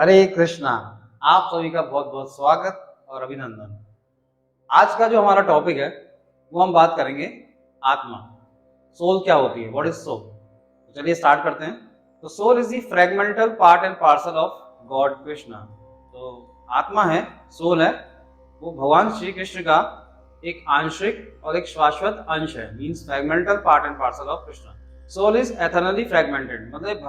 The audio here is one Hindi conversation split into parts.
हरे कृष्णा। आप सभी का बहुत बहुत स्वागत और अभिनंदन। आज का जो हमारा टॉपिक है वो हम बात करेंगे आत्मा। सोल क्या होती है, व्हाट इज सोल। तो चलिए स्टार्ट करते हैं। तो soul is the fragmental part and parcel of God Krishna. तो आत्मा है, सोल है, वो भगवान श्री कृष्ण का एक आंशिक और एक शाश्वत अंश है। Means fragmental part and parcel of Krishna. Soul is eternally fragmented, मतलब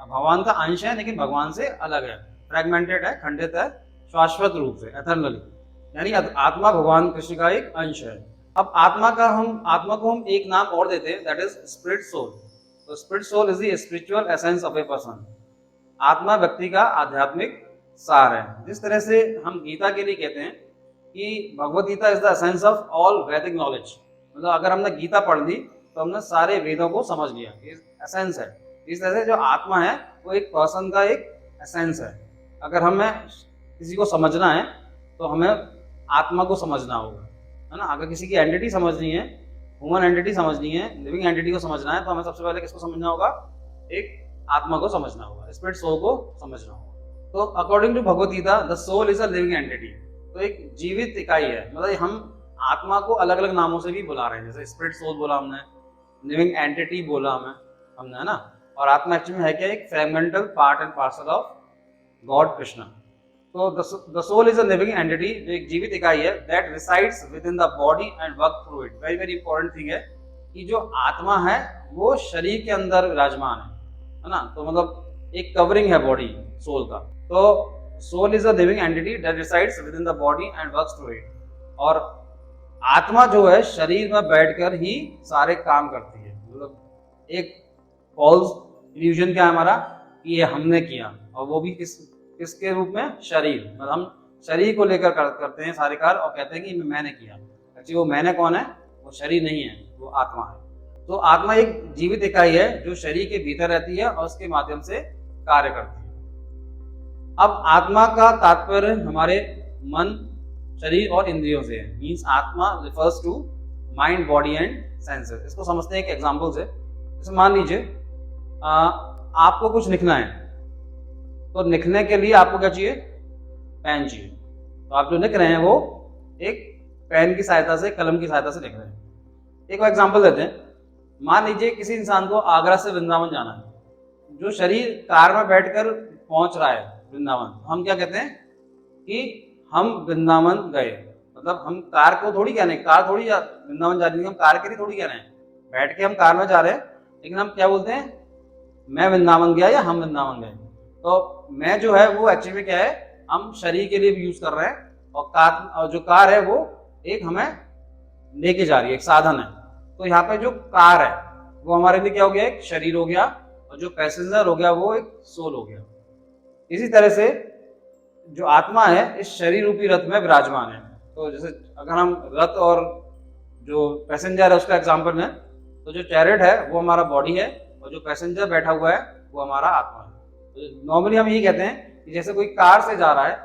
भगवान का अंश है लेकिन भगवान से अलग है, फ्रेगमेंटेड है, खंडित है, शाश्वत रूप से, एथर्नली। यानी आत्मा भगवान कृष्ण का एक अंश है। अब आत्मा को हम एक नाम और देते हैं, दैट इज स्पिरिट सोल। तो spirit soul is the spiritual essence of a person. आत्मा व्यक्ति का आध्यात्मिक सार है। जिस तरह से हम गीता के लिए कहते हैं कि Bhagavad Gita is the essence of all Vedic knowledge, मतलब अगर हमने गीता पढ़ ली तो हमने सारे वेदों को समझ लिया, एसेंस है। इस तरह से जो आत्मा है वो एक पर्सन का एक एसेंस है। अगर हमें किसी को समझना है तो हमें आत्मा को समझना होगा, है ना। अगर किसी की एंटिटी समझनी है, ह्यूमन एंटिटी समझनी है, लिविंग एंटिटी को समझना है, तो हमें सबसे पहले किसको समझना होगा? एक आत्मा को समझना होगा, स्पिरिट सोल को समझना होगा। तो according to Bhagavad Gita the soul is a living entity. तो एक जीवित इकाई है, मतलब हम आत्मा को अलग अलग नामों से भी बुला रहे हैं, जैसे स्पिरिट सोल बोला हमने, लिविंग एंटिटी बोला हमने, है ना। और आत्मा एक्चुअली में है क्या? एक fragmental part and parcel of God Krishna. तो the soul is a living entity, जो एक जीवित इकाई है, that resides within the body and work through it. Very very important thing है कि जो आत्मा है वो शरीर के अंदर विराजमान है ना। तो मतलब एक कवरिंग है बॉडी सोल का। तो soul is a living entity that resides within the body and works through it. और आत्मा जो है शरीर में बैठकर ही सारे काम करती है। मतलब एक फॉल्स इल्यूजन क्या है हमारा कि ये हमने किया, और वो भी किसके रूप में? शरीर। मतलब हम शरीर को लेकर करते हैं सारे कार्य और कहते हैं कि मैंने किया। एक्चुअली वो मैंने कौन है? वो शरीर नहीं है, वो आत्मा है। तो आत्मा एक जीवित इकाई है जो शरीर के भीतर रहती है और उसके माध्यम से कार्य करती है। अब आत्मा का तात्पर्य हमारे मन, शरीर और इंद्रियों से है। मीन्स आत्मा refers to mind, body and senses. इसको समझते हैं एक एग्जाम्पल से। जैसे मान लीजिए आपको कुछ लिखना है, तो लिखने के लिए आपको क्या चाहिए? पेन चाहिए। तो आप जो लिख रहे हैं वो एक पेन की सहायता से, कलम की सहायता से लिख रहे हैं। एक एग्जांपल देते हैं। मान लीजिए किसी इंसान को आगरा से वृंदावन जाना है, जो शरीर कार में बैठकर पहुंच रहा है वृंदावन, तो हम क्या कहते हैं कि हम वृंदावन गए। मतलब हम कार को थोड़ी कह रहे हैं, कार थोड़ी वृंदावन जा रही है, हम कार के लिए थोड़ी कह रहे हैं, बैठ के हम कार में जा रहे हैं, लेकिन हम क्या बोलते हैं? मैं वृंदावन गया या हम वृंदावन गए। तो मैं जो है वो एक्चुअली में क्या है? हम शरीर के लिए भी यूज कर रहे हैं, और जो कार है वो एक हमें लेके जा रही है, एक साधन है। तो यहाँ पे जो कार है वो हमारे लिए क्या हो गया? एक शरीर हो गया, और जो पैसेंजर हो गया वो एक सोल हो गया। इसी तरह से जो आत्मा है इस शरीर रूपी रथ में विराजमान है। तो जैसे अगर हम रथ और जो पैसेंजर है उसका एग्जाम्पल है, तो जो चैरिट है वो हमारा बॉडी है, और जो पैसेंजर बैठा हुआ है वो हमारा आत्मा है। तो नॉर्मली हम यही कहते हैं कि जैसे कोई कार से जा रहा है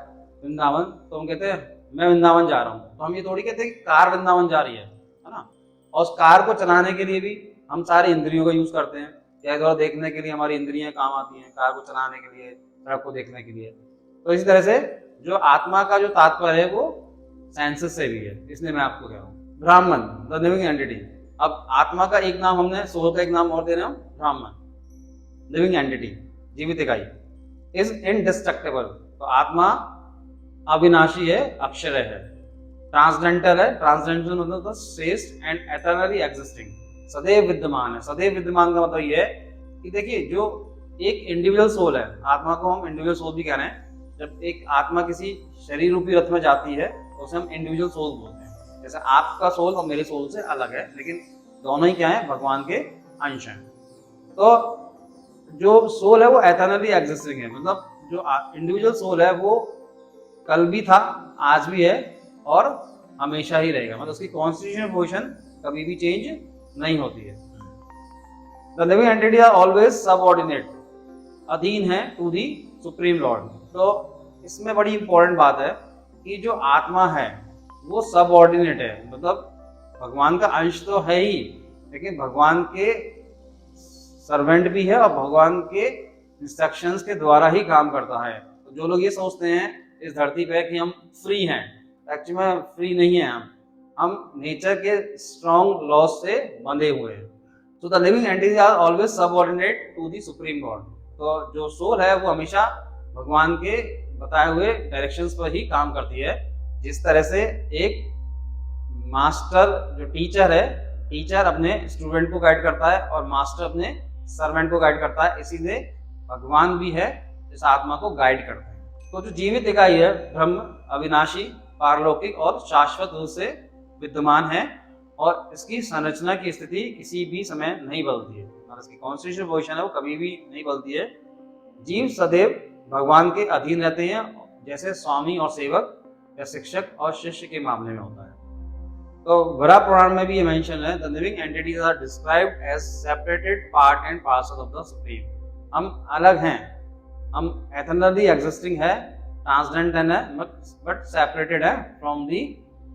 वृंदावन, तो हम कहते हैं मैं वृंदावन जा रहा हूँ। तो हम ये थोड़ी कहते हैं कि कार वृंदावन जा रही है ना। और उस कार को चलाने के लिए भी हम सारी इंद्रियों का यूज करते हैं। चाहे थोड़ा देखने के लिए हमारी इंद्रियां काम आती हैं, कार को चलाने के लिए, सड़क को देखने के लिए। तो इसी तरह से जो आत्मा का जो तात्पर्य है वो सेंसेस से भी है, इसलिए मैं आपको कह रहा हूँ ब्राह्मण, द लिविंग एंटिटी। अब आत्मा का एक नाम हमने, सोल का एक नाम और दे रहे हैं हम, ब्राह्मण, लिविंग एंटिटी, जीवित इकाई, इज इनडिस्ट्रक्टेबल। तो आत्मा अविनाशी है, अक्षय है, ट्रांसडेंटल है। ट्रांसडेंटल मतलब श्रेष्ठ एंड एटर्नली एग्जिस्टिंग, सदैव विद्यमान है। सदैव विद्यमान का मतलब ये है कि देखिए जो एक इंडिविजुअल सोल है, आत्मा को हम इंडिविजुअल सोल भी कह रहे हैं। जब एक आत्मा किसी शरीर रूपी रथ में जाती है तो उसे हम इंडिविजुअल सोल बोलते हैं। जैसे आपका सोल और मेरे सोल से अलग है, लेकिन दोनों ही क्या है? भगवान के अंश हैं। तो जो सोल है वो एटर्नली एग्जिस्टिंग है, मतलब जो इंडिविजुअल सोल है वो कल भी था, आज भी है और हमेशा ही रहेगा। मतलब उसकी कॉन्स्टिट्यूशनल पोजीशन कभी भी चेंज नहीं होती है। The living entity are always subordinate, अधीन है टू दी सुप्रीम लॉर्ड। तो इसमें बड़ी इंपॉर्टेंट बात है कि जो आत्मा है वो सबऑर्डिनेट है, मतलब भगवान का अंश तो है ही, लेकिन भगवान के सर्वेंट भी है और भगवान के इंस्ट्रक्शंस के द्वारा ही काम करता है। तो जो लोग ये सोचते हैं इस धरती पे कि हम फ्री हैं, एक्चुअली में फ्री नहीं है, हम नेचर के स्ट्रॉन्ग लॉज से बंधे हुए हैं। तो the living entities are always subordinate to the supreme God. तो जो सोल है वो हमेशा भगवान के बताए हुए डायरेक्शंस पर ही काम करती है। जिस तरह से एक मास्टर जो टीचर है, टीचर अपने स्टूडेंट को गाइड करता है और मास्टर अपने सर्वेंट को गाइड करता है, इसीलिए भगवान भी है इस आत्मा को गाइड करते हैं। तो जो जीवित इकाई है ब्रह्म अविनाशी, पारलौकिक और शाश्वत रूप से विद्यमान है और इसकी संरचना की स्थिति किसी भी समय नहीं बदलती है और इसकी कॉन्स्टिट्यूशनल पोजीशन है वो कभी भी नहीं बदलती है। जीव सदैव भगवान के अधीन रहते हैं, जैसे स्वामी और सेवक या शिक्षक और शिष्य के मामले में होता है। तो वरा पुराण में भी ये मेंशन है, the living entities are described as separated part and parcel of the supreme. हम अलग हैं, हम एटर्नली एग्जिस्टिंग है, ट्रांसडेंडेंट है, बट सेपरेटेड है फ्रॉम दी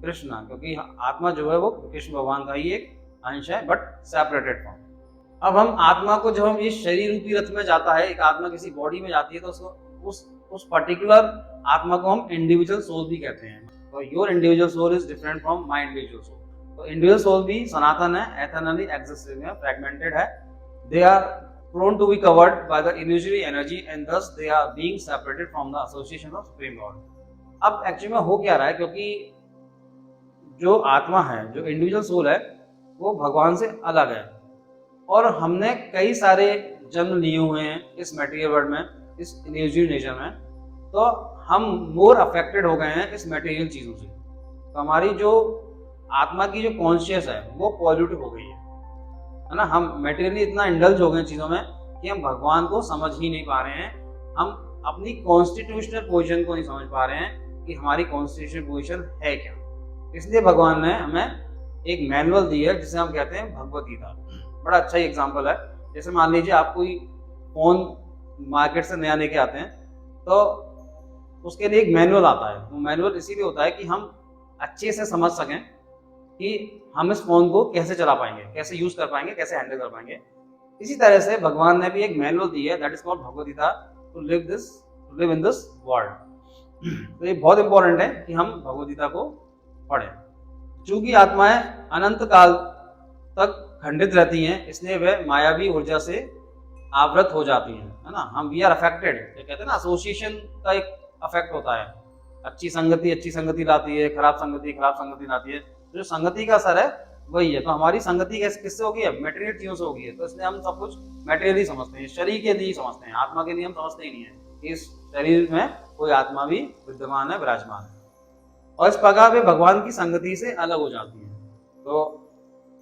कृष्णा, क्योंकि आत्मा जो है वो कृष्ण भगवान का ही एक अंश है, बट सेपरेटेड फ्रॉम। अब हम आत्मा को, जब हम ये शरीर रूपी रथ में जाता है, एक आत्मा किसी बॉडी में जाती है, तो उसको उस पर्टिकुलर आत्मा को हम इंडिविजुअल सोल भी कहते हैं। तो your individual soul is different from my individual soul. तो इंडिविजुअल सोल भी सनातन है, एटर्नली एग्जिस्टिंग है, फ्रैगमेंटेड है। They are prone to be covered by the illusory energy and thus they are being separated from the association of supreme lord। अब एक्चुअली में हो क्या रहा है, क्योंकि जो आत्मा है, जो इंडिविजुअल सोल है, वो भगवान से अलग है और हमने कई सारे जन्म लिए हुए हैं इस मटेरियल वर्ल्ड में, इस इल्यूजरी नेचर में, तो हम मोर अफेक्टेड हो गए हैं इस मटेरियल चीज़ों से। तो हमारी जो आत्मा की जो कॉन्शियस है वो पॉल्यूटिव हो गई है ना। हम मटेरियली इतना इंडल्ज हो गए चीज़ों में कि हम भगवान को समझ ही नहीं पा रहे हैं, हम अपनी कॉन्स्टिट्यूशनल पोजीशन को नहीं समझ पा रहे हैं कि हमारी कॉन्स्टिट्यूशनल पोजीशन है क्या। इसलिए भगवान ने हमें एक मैनुअल दी है जिसे हम कहते हैं भगवत गीता। बड़ा अच्छा ही एग्जाम्पल है। जैसे मान लीजिए आप कोई फ़ोन मार्केट से नया लेके आते हैं, तो उसके लिए एक मैनुअल आता है। वो मैनुअल इसीलिए होता है कि हम अच्छे से समझ सकें कि हम इस फ़ोन को कैसे चला पाएंगे, कैसे यूज़ कर पाएंगे, कैसे हैंडल कर पाएंगे। इसी तरह से भगवान ने भी एक मैनुअल दी है, that is called Bhagavad Gita, to live in this world. तो ये बहुत इंपॉर्टेंट है कि हम भगवत गीता को पढ़ें। चूंकि आत्माएं अनंत काल तक खंडित रहती हैं, इसलिए वे मायावी ऊर्जा से आवृत हो जाती हैं, है ना। हम वी आर अफेक्टेड, ये कहते हैं ना, एसोसिएशन का एक अफेक्ट होता है। अच्छी संगति लाती है, खराब संगति लाती है। जो संगति का असर है वही है। तो हमारी संगति किससे होगी है? मटेरियल चीजों से होगी है। तो इसलिए हम सब कुछ मटेरियली समझते हैं, शरीर के लिए समझते हैं, आत्मा के लिए हम समझते ही नहीं है। इस शरीर में कोई आत्मा भी विद्यमान है, विराजमान है, और इस प्रकार वे भगवान की संगति से अलग हो जाती है। तो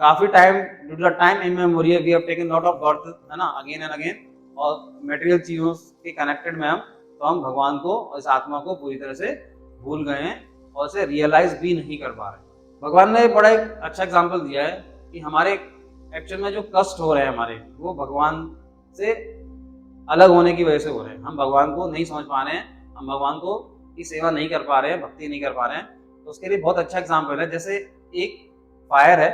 काफी time, due to the time immemorial we have taken lot of birth, है ना, अगेन एंड अगेन, और मटेरियल चीजों के कनेक्टेड में हम भगवान को और इस आत्मा को पूरी तरह से भूल गए हैं और इसे रियलाइज भी नहीं कर पा रहे। भगवान ने बड़ा एक अच्छा एग्जाम्पल दिया है कि हमारे एक्चुअल में जो कष्ट हो रहे हैं हमारे, वो भगवान से अलग होने की वजह से हो रहे हैं। हम भगवान को नहीं समझ पा रहे हैं, हम भगवान को की सेवा नहीं कर पा रहे हैं, भक्ति नहीं कर पा रहे हैं। तो उसके लिए बहुत अच्छा एग्जाम्पल है। जैसे एक फायर है,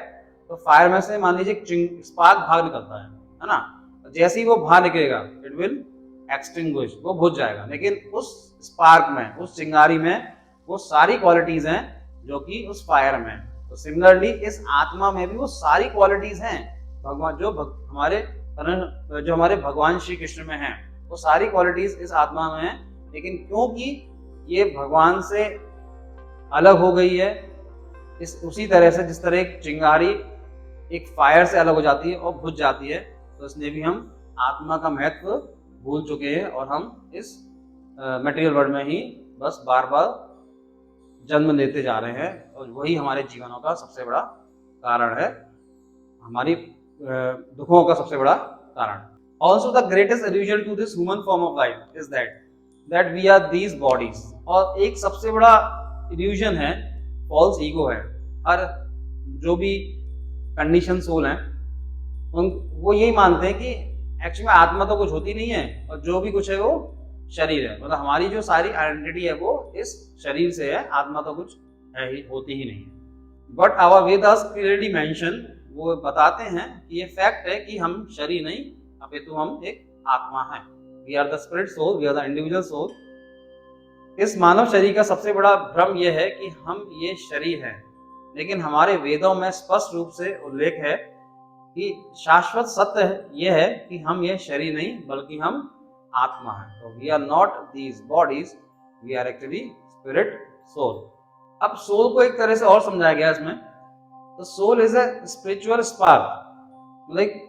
तो फायर में से मान लीजिए स्पार्क बाहर निकलता है ना। जैसे ही वो बाहर निकलेगा इट विल एक्सटिंग्विश, वो बुझ जाएगा। लेकिन उस स्पार्क में, उस चिंगारी में वो सारी क्वालिटीज हैं जो कि उस फायर में। तो सिमिलरली इस आत्मा में भी वो सारी क्वालिटीज हैं भगवान जो हमारे भगवान श्री कृष्ण में हैं, वो सारी क्वालिटीज इस आत्मा में हैं। लेकिन क्योंकि ये भगवान से अलग हो गई है, उसी तरह से जिस तरह एक चिंगारी एक फायर से अलग हो जाती है और बुझ जाती है, तो इसलिए भी हम आत्मा का महत्व भूल चुके हैं और हम इस मटेरियल वर्ल्ड में ही बस बार बार जन्म लेते जा रहे हैं। और वही हमारे जीवनों का सबसे बड़ा कारण है, हमारी दुखों का सबसे बड़ा कारण। Also the greatest illusion to this human form of life is that we are these bodies. और एक सबसे बड़ा इल्यूजन है, फॉल्स ईगो है। हर जो भी कंडीशन सोल हैं वो यही मानते हैं कि एक्चुअली में आत्मा तो कुछ होती नहीं है और जो भी कुछ है वो शरीर है। मतलब हमारी जो सारी आइडेंटिटी है वो इस शरीर से है, आत्मा तो कुछ है ही, होती ही नहीं है। But our Vedas clearly mention, वो बताते हैं कि ये फैक्ट है कि हम शरीर नहीं अपितु हम एक आत्मा है। We are the spirit soul, we are the individual soul. इस मानव शरीर का सबसे बड़ा भ्रम यह है कि हम ये शरीर हैं, लेकिन हमारे वेदों में स्पष्ट रूप से उल्लेख है कि शाश्वत सत्य यह है कि हम ये शरीर नहीं बल्कि हम आत्मा हैं। तो we are not these bodies, we are actually spirit soul. अब सोल को एक तरह से और समझाया गया इसमें, तो soul is a spiritual spark, मतलब एक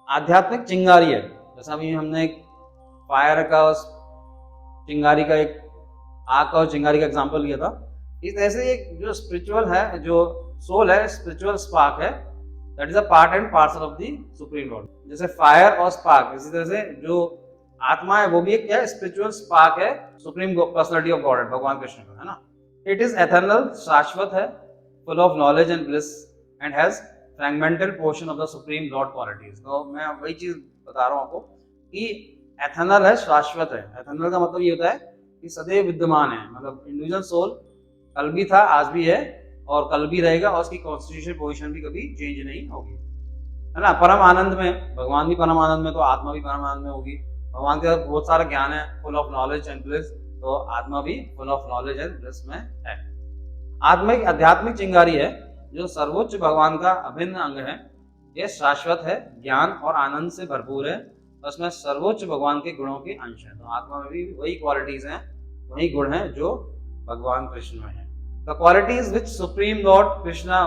आध्यात्मिक चिंगारी है। जैसा अभी हमने एक फायर का, चिंगारी का, एक आग का और चिंगारी का एग्जांपल लिया था। इस तरह से एक जो स्पिरिचुअल है, जो सोल है, स्पिरिचुअल स्पार्क है, that is a part and parcel of the supreme Lord. जैसे फायर और स्पार्क, इसी तरह से जो आत्मा है वो भी एक क्या है, स्पिरिचुअल स्पार्क है सुप्रीम पर्सनालिटी ऑफ गॉड, भगवान कृष्ण का, है ना। इट इज एटर्नल, शाश्वत है, full of knowledge and bliss and has fragmental portion of the supreme lord qualities. तो मैं वही चीज बता रहा हूँ आपको कि एथर्नल है, शाश्वत है। एथर्नल का मतलब ये होता है कि सदैव विद्यमान है, मतलब इंडिविजुअल सोल कल भी था, आज भी है और कल भी रहेगा, और उसकी कॉन्स्टिट्यूशन पोजीशन भी कभी चेंज नहीं होगी, है ना। परम आनंद में, भगवान भी परम आनंद में, तो आत्मा भी परम आनंद में होगी। भगवान के बहुत सारा ज्ञान है, full of knowledge and bliss, तो आत्मा भी full of knowledge and bliss में है। आत्मा एक आध्यात्मिक चिंगारी है जो सर्वोच्च भगवान का अभिन्न अंग है। यह शाश्वत है, ज्ञान और आनंद से भरपूर है, उसमें सर्वोच्च भगवान के गुणों के अंश हैं। तो आत्मा में भी वही क्वालिटीज हैं, वही गुण हैं जो भगवान कृष्ण में है। The qualities which supreme lord Krishna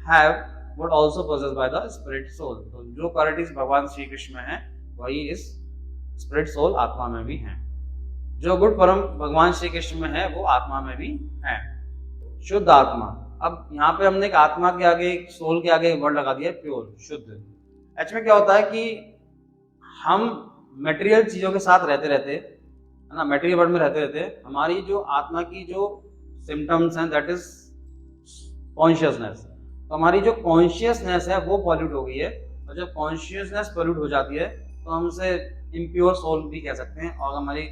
have would also possessed by the spirit soul. तो जो क्वालिटीज भगवान श्री कृष्ण में है वही इस स्पिरिट सोल आत्मा में भी हैं। जो गुण परम भगवान श्री कृष्ण में है वो आत्मा में भी है। शुद्ध आत्मा, अब यहाँ पे हमने एक आत्मा के आगे, एक सोल के आगे वर्ड लगा दिया प्योर, शुद्ध। एक्चुअली में क्या होता है कि हम मटेरियल चीजों के साथ रहते रहते, है ना, मटेरियल वर्ल्ड में रहते रहते हमारी जो आत्मा की जो सिम्टम्स हैं, दैट इज कॉन्शियसनेस। तो हमारी जो कॉन्शियसनेस है वो पॉल्यूट हो गई है, और जब कॉन्शियसनेस पॉल्यूट हो जाती है तो हम उसे इम्प्योर सोल भी कह सकते हैं, और हमारी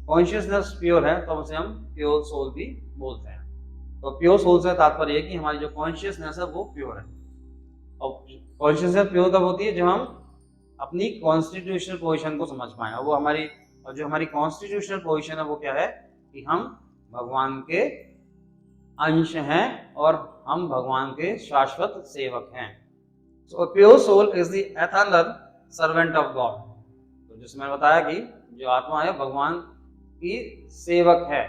कॉन्शियसनेस प्योर है तो उसे हम प्योर सोल भी बोलते हैं। तो प्योर सोल से तात्पर्य है कि हमारी जो कॉन्शियसनेस है वो प्योर है। और कॉन्शियसनेस प्योर कब होती है, जब हम अपनी कॉन्स्टिट्यूशनल पोजीशन को समझ पाए, और वो हमारी, और जो हमारी कॉन्स्टिट्यूशनल पोजीशन है वो क्या है कि हम भगवान के अंश हैं और हम भगवान के शाश्वत सेवक हैं। So pure soul is the eternal servant of God. तो जैसे मैंने बताया कि जो आत्मा है भगवान की सेवक है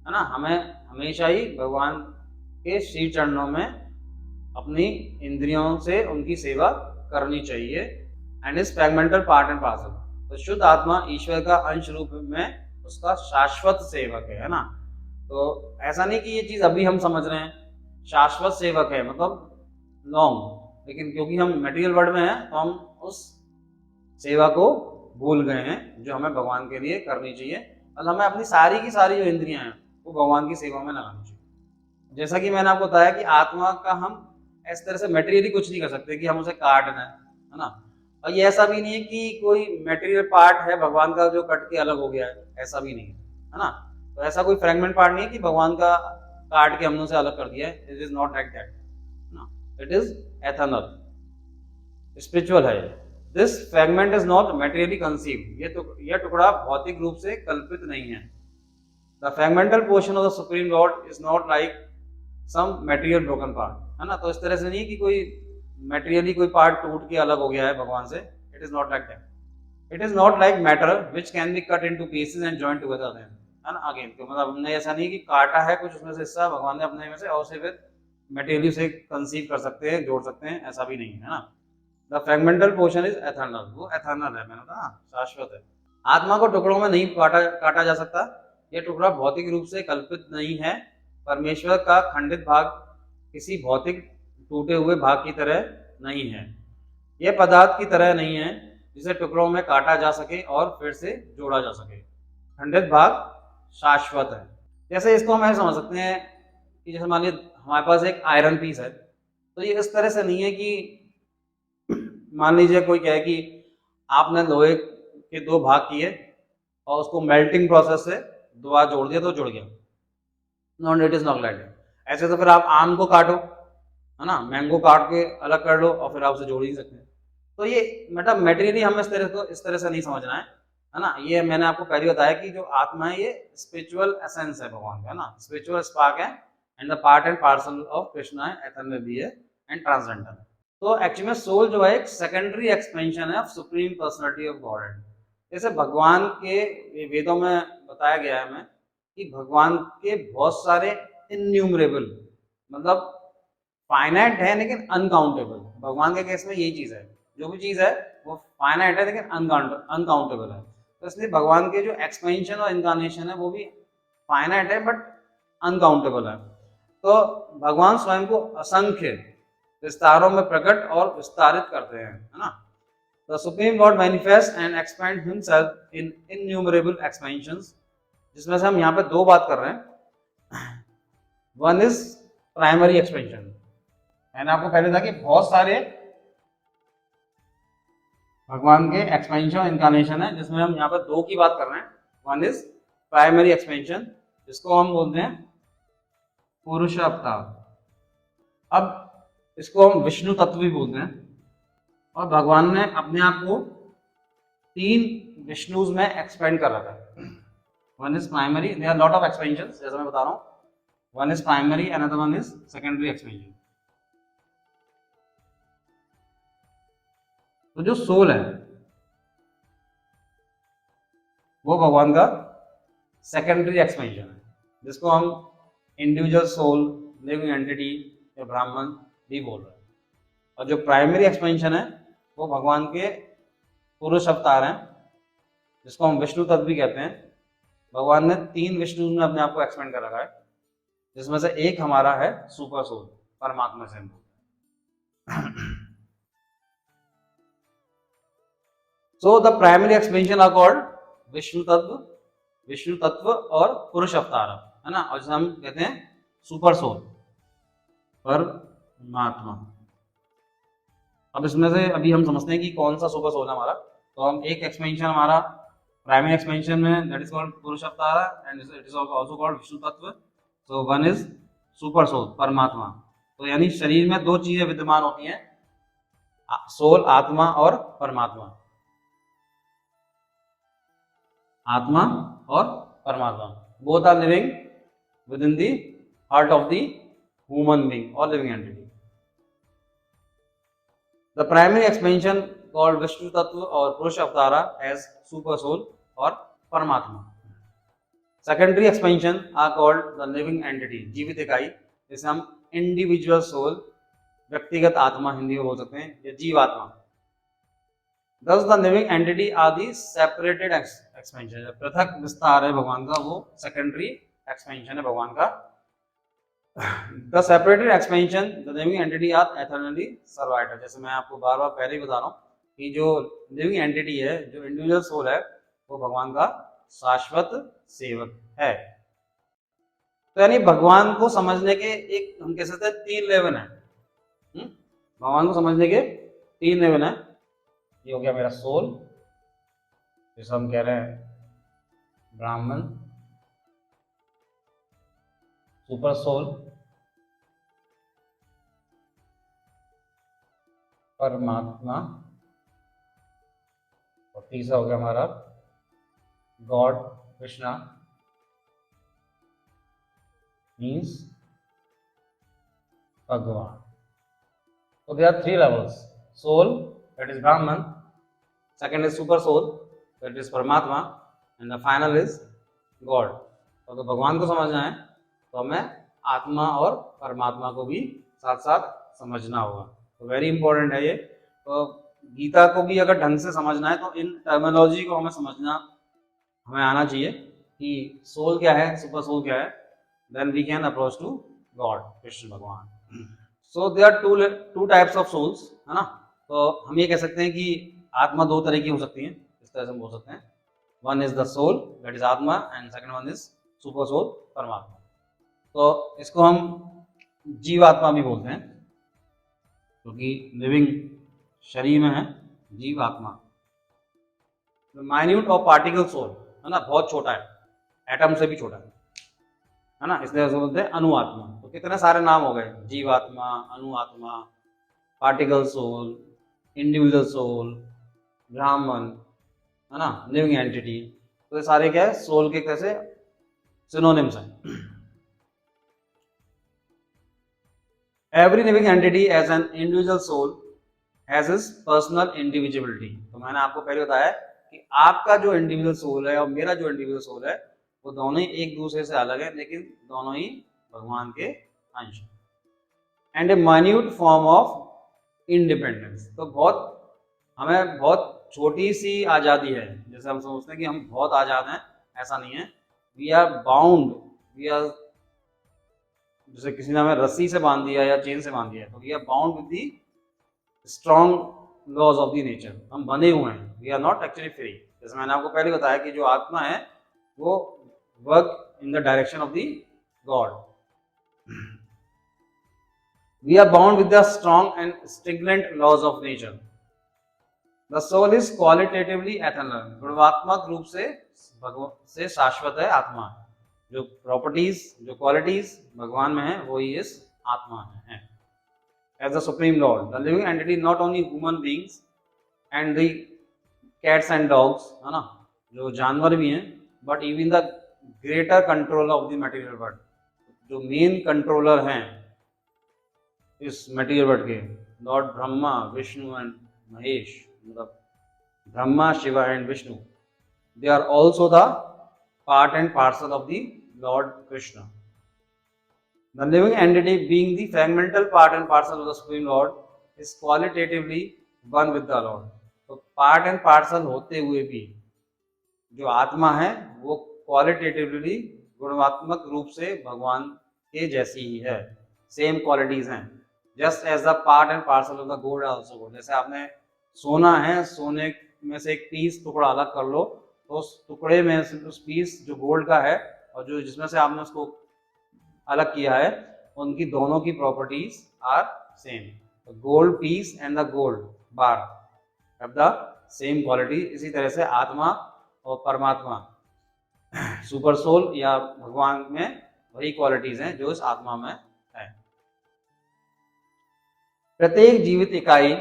ना। हमें हमेशा ही भगवान के श्री चरणों में अपनी इंद्रियों से उनकी सेवा करनी चाहिए। And is fragmental part and parcel. तो शुद्ध आत्मा ईश्वर का अंश रूप में उसका शाश्वत सेवक है ना। तो ऐसा नहीं कि ये चीज अभी हम समझ रहे हैं, शाश्वत सेवक है मतलब लॉन्ग, लेकिन क्योंकि हम मटेरियल वर्ल्ड में हैं तो हम उस सेवा को भूल गए हैं जो हमें भगवान के लिए करनी चाहिए, और हमें अपनी सारी की सारी जो इंद्रियां हैं वो भगवान की सेवा में लगानी चाहिए। जैसा कि मैंने आपको बताया कि आत्मा का हम इस तरह से मटेरियली कुछ नहीं कर सकते कि हम उसे काट दें, है ना। और ये ऐसा भी नहीं है कि कोई मटेरियल पार्ट है भगवान का जो कट के अलग हो गया है, ऐसा भी नहीं है ना। तो ऐसा कोई फ्रेगमेंट पार्ट नहीं है कि भगवान का काट के हमने उसे अलग कर दिया है। It is not like that ना, इट इज एथर्नल, स्पिरिचुअल है। This fragment is not materially conceived. यह टुकड़ा भौतिक रूप से कल्पित नहीं है। The fragmental portion of the supreme Lord is not like some material broken part, है ना। तो इस तरह से नहीं कि कोई मटेरियली कोई पार्ट टूट के अलग हो गया है भगवान से। It is not like that. It is not like matter which can be cut into pieces and joint together, है ना। अगेन तो मतलब हमने ऐसा नहीं कि काटा है कुछ उसमें से हिस्सा भगवान ने अपने में से और उसे फिर मटेरियली से कंसीव कर सकते हैं, जोड़ सकते हैं, ऐसा भी नहीं है ना। The fragmental portion is eternal. वो एथर्नल है, मैंने कहा शाश्वत है। आत्मा को टुकड़ों में नहीं काटा जा सकता। यह टुकड़ा भौतिक रूप से कल्पित नहीं है। परमेश्वर का खंडित भाग किसी भौतिक टूटे हुए भाग की तरह नहीं है। यह पदार्थ की तरह नहीं है जिसे टुकड़ों में काटा जा सके और फिर से जोड़ा जा सके। खंडित भाग शाश्वत है। जैसे इसको हम ऐसे समझ सकते हैं कि जैसे मान लीजिए हमारे पास एक आयरन पीस है, तो ये इस तरह से नहीं है कि मान लीजिए कोई कहे कि आपने लोहे के दो भाग किए और उसको मेल्टिंग प्रोसेस से दोबारा जोड़ दिया तो जुड़ गया। Not, it is not like that. ऐसे तो फिर आप आम को काटो, है ना, मैंगो काट के अलग कर लो और फिर आप उसे जोड़ ही सकते हैं। तो ये मतलब मटेरियली हमें इस तरह से नहीं समझना है है ना। ये मैंने आपको पहले बताया कि जो आत्मा है ये स्पिरिचुअल एसेंस है भगवान का, है ना, स्पिरिचुअल स्पार्क है and the part and parcel of Krishna है, एथर में भी है एंड ट्रांसजेंडर। तो एक्चुअली में सोल जो है एक सेकेंडरी एक्सपेंशन है of supreme personality of God. जैसे भगवान के वेदों में बताया गया है हमें कि भगवान के बहुत सारे इन्यूमरेबल, मतलब फाइनाइट है लेकिन अनकाउंटेबल। भगवान के केस में यही चीज है, जो भी चीज है वो फाइनाइट है लेकिन अनकाउंटेबल है। तो इसलिए भगवान के जो एक्सपेंशन और इनकारनेशन है वो भी फाइनाइट है बट अनकाउंटेबल है। तो भगवान स्वयं को असंख्य विस्तारों में प्रकट और विस्तारित करते हैं, है ना। The Supreme God manifests and expands himself in innumerable expansions, जिसमें से हम यहाँ पे दो बात कर रहे हैं। वन इज प्राइमरी एक्सपेंशन, मैंने आपको पहले था कि बहुत सारे भगवान के एक्सपेंशन और इनकारनेशन है, जिसमें हम यहाँ पर दो की बात कर रहे हैं। वन इज प्राइमरी एक्सपेंशन, जिसको हम बोलते हैं पुरुष अवतार। अब इसको हम विष्णु तत्व भी बोलते हैं। और भगवान ने अपने आप को तीन विष्णुज में एक्सपेंड कर रखा है। One is primary, there are lot of expansions, जैसे मैं बता रहा हूँ। One is primary, another one is secondary expansion. तो जो सोल है वो भगवान का सेकेंडरी एक्सपेंशन है, जिसको हम इंडिविजुअल सोल, लिविंग एंटिटी या ब्राह्मण भी बोल रहे हैं। और जो प्राइमरी एक्सपेंशन है वो भगवान के पुरुष अवतार हैं, जिसको हम विष्णु तत्व भी कहते हैं। भगवान ने तीन विष्णु में अपने आप को एक्सपेंड कर रखा है, जिसमें से एक हमारा है सुपर सोल, परमात्मा से। So the primary expansion are called Vishnu tattva और पुरुष अवतार, है ना। और जिसे हम कहते हैं सुपर सोल, परमात्मा। अब इसमें से अभी हम समझते हैं कि कौन सा सुपर सोल है हमारा। तो हम एक एक्सपेंशन हमारा प्राइमरी एक्सपेंशन में, that is called Purusha avatar and it is also called Vishnu tattva. So one is super soul, Paramatma. तो यानी शरीर में दो चीजें विद्यमान होती हैं, सोल, आत्मा और परमात्मा। आत्मा और परमात्मा, both are living within the heart of the human being और living entity. The primary expansion called Vishnu tattva और पुरुष अवतारा as super soul और परमात्मा। Secondary expansion are called the living entity, जीवित इकाई, जिसे हम इंडिविजुअल सोल, व्यक्तिगत आत्मा हिंदी में बोल सकते हैं, या जीवात्मा। Thus the living entity are the separated expansion, पृथक विस्तार है भगवान का, वो secondary expansion है भगवान का। The separated expansion, the living entity are eternally survived। जैसे मैं आपको बार बार पहले ही बता रहा हूँ कि जो लिविंग एंटिटी है, जो इंडिविजुअल सोल है, वो भगवान का शाश्वत सेवक है। तो यानी भगवान को समझने के एक, हम कह सकते हैं, तीन लेवल है। भगवान को समझने के तीन लेवल है। ये हो गया मेरा सोल, जिसे हम कह रहे हैं ब्राह्मण, सुपर सोल, परमात्मा, और तीसरा हो गया हमारा गॉड, कृष्णा, मीन्स भगवान। तो there are three levels, soul that is Brahman, second is super soul that is Paramatma, and the final is God. तो अगर भगवान को समझना है तो हमें आत्मा और परमात्मा को भी साथ साथ समझना होगा। तो वेरी इंपॉर्टेंट है ये। तो गीता को भी अगर ढंग से समझना है तो इन टर्मिनोलॉजी को हमें समझना, हमें आना चाहिए कि सोल क्या है, सुपर सोल क्या है, then we can approach to God, Krishna Bhagwan. So there are two types of souls, है ना। तो हम ये कह सकते हैं कि आत्मा दो तरह की हो सकती है, इस तरह से हम बोल सकते हैं। One is the soul that is Atma, and second one is super soul, Paramatma. तो इसको हम जीवात्मा भी बोलते हैं, क्योंकि लिविंग शरीर में है जीवात्मा। माइन्यूट और पार्टिकल सोल, है ना, बहुत छोटा है, एटम से भी छोटा है ना, इसलिए उसको बोलते हैं अनुआत्मा। तो कितने सारे नाम हो गए, जीवात्मा, अनुआत्मा, पार्टिकल सोल, इंडिविजुअल सोल, ब्राह्मण, है ना, लिविंग एंटिटी। तो ये सारे क्या है, सोल के कैसे सिनोनिम्स हैं। Every living entity as an individual soul has is personal individuality. तो मैंने आपको पहले बताया कि आपका जो इंडिविजुअल सोल है और मेरा जो इंडिविजुअल सोल है वो दोनों ही एक दूसरे से अलग है, लेकिन दोनों ही भगवान के अंश हैं। And A minute form of independence. तो हमें बहुत छोटी सी आज़ादी है। जैसे हम सोचते हैं कि हम बहुत आज़ाद हैं, ऐसा नहीं है। We are bound, we are, जैसे किसी ने हमें रस्सी से बांध दिया या चेन से बांध दिया, तो we are bound with the strong laws of the nature. हम बने हुए हैं, we are not actually free. जैसे मैंने आपको पहले बताया कि जो आत्मा है वो work in the direction of the God. We are bound with the strong and stringent laws of nature. The soul is qualitatively eternal. गुणात्मक रूप से शाश्वत है आत्मा। जो प्रॉपर्टीज, जो क्वालिटीज भगवान में है वो ही इस आत्मा में है। As the supreme lord, the living entity, not only human beings and the cats and dogs, है ना, जो जानवर भी हैं, but even the greater controller of the material world, जो मेन कंट्रोलर हैं इस मटेरियल वर्ल्ड के, लॉर्ड ब्रह्मा, विष्णु एंड महेश, मतलब Brahma, Shiva and Vishnu, they are also the part and parcel of the Lord Krishna. The living entity being the fragmental part and parcel of the supreme Lord is qualitatively one with the Lord. तो पार्ट एंड पार्सल होते हुए भी जो आत्मा है वो क्वालिटेटिवली, गुणात्मक रूप से भगवान के जैसी ही है, सेम क्वालिटीज हैं। Just as the part and parcel of the gold also gold. जैसे आपने सोना है, सोने में से एक पीस टुकड़ा अलग कर लो, तो उस टुकड़े में से उस पीस जो गोल्ड का है और जो जिसमें से आपने उसको अलग किया है, उनकी दोनों की properties are same. Gold piece and the gold bar have the same quality. इसी तरह से आत्मा और परमात्मा, सुपर सोल या भगवान में वही क्वालिटीज हैं जो इस आत्मा में है। प्रत्येक जीवित इकाई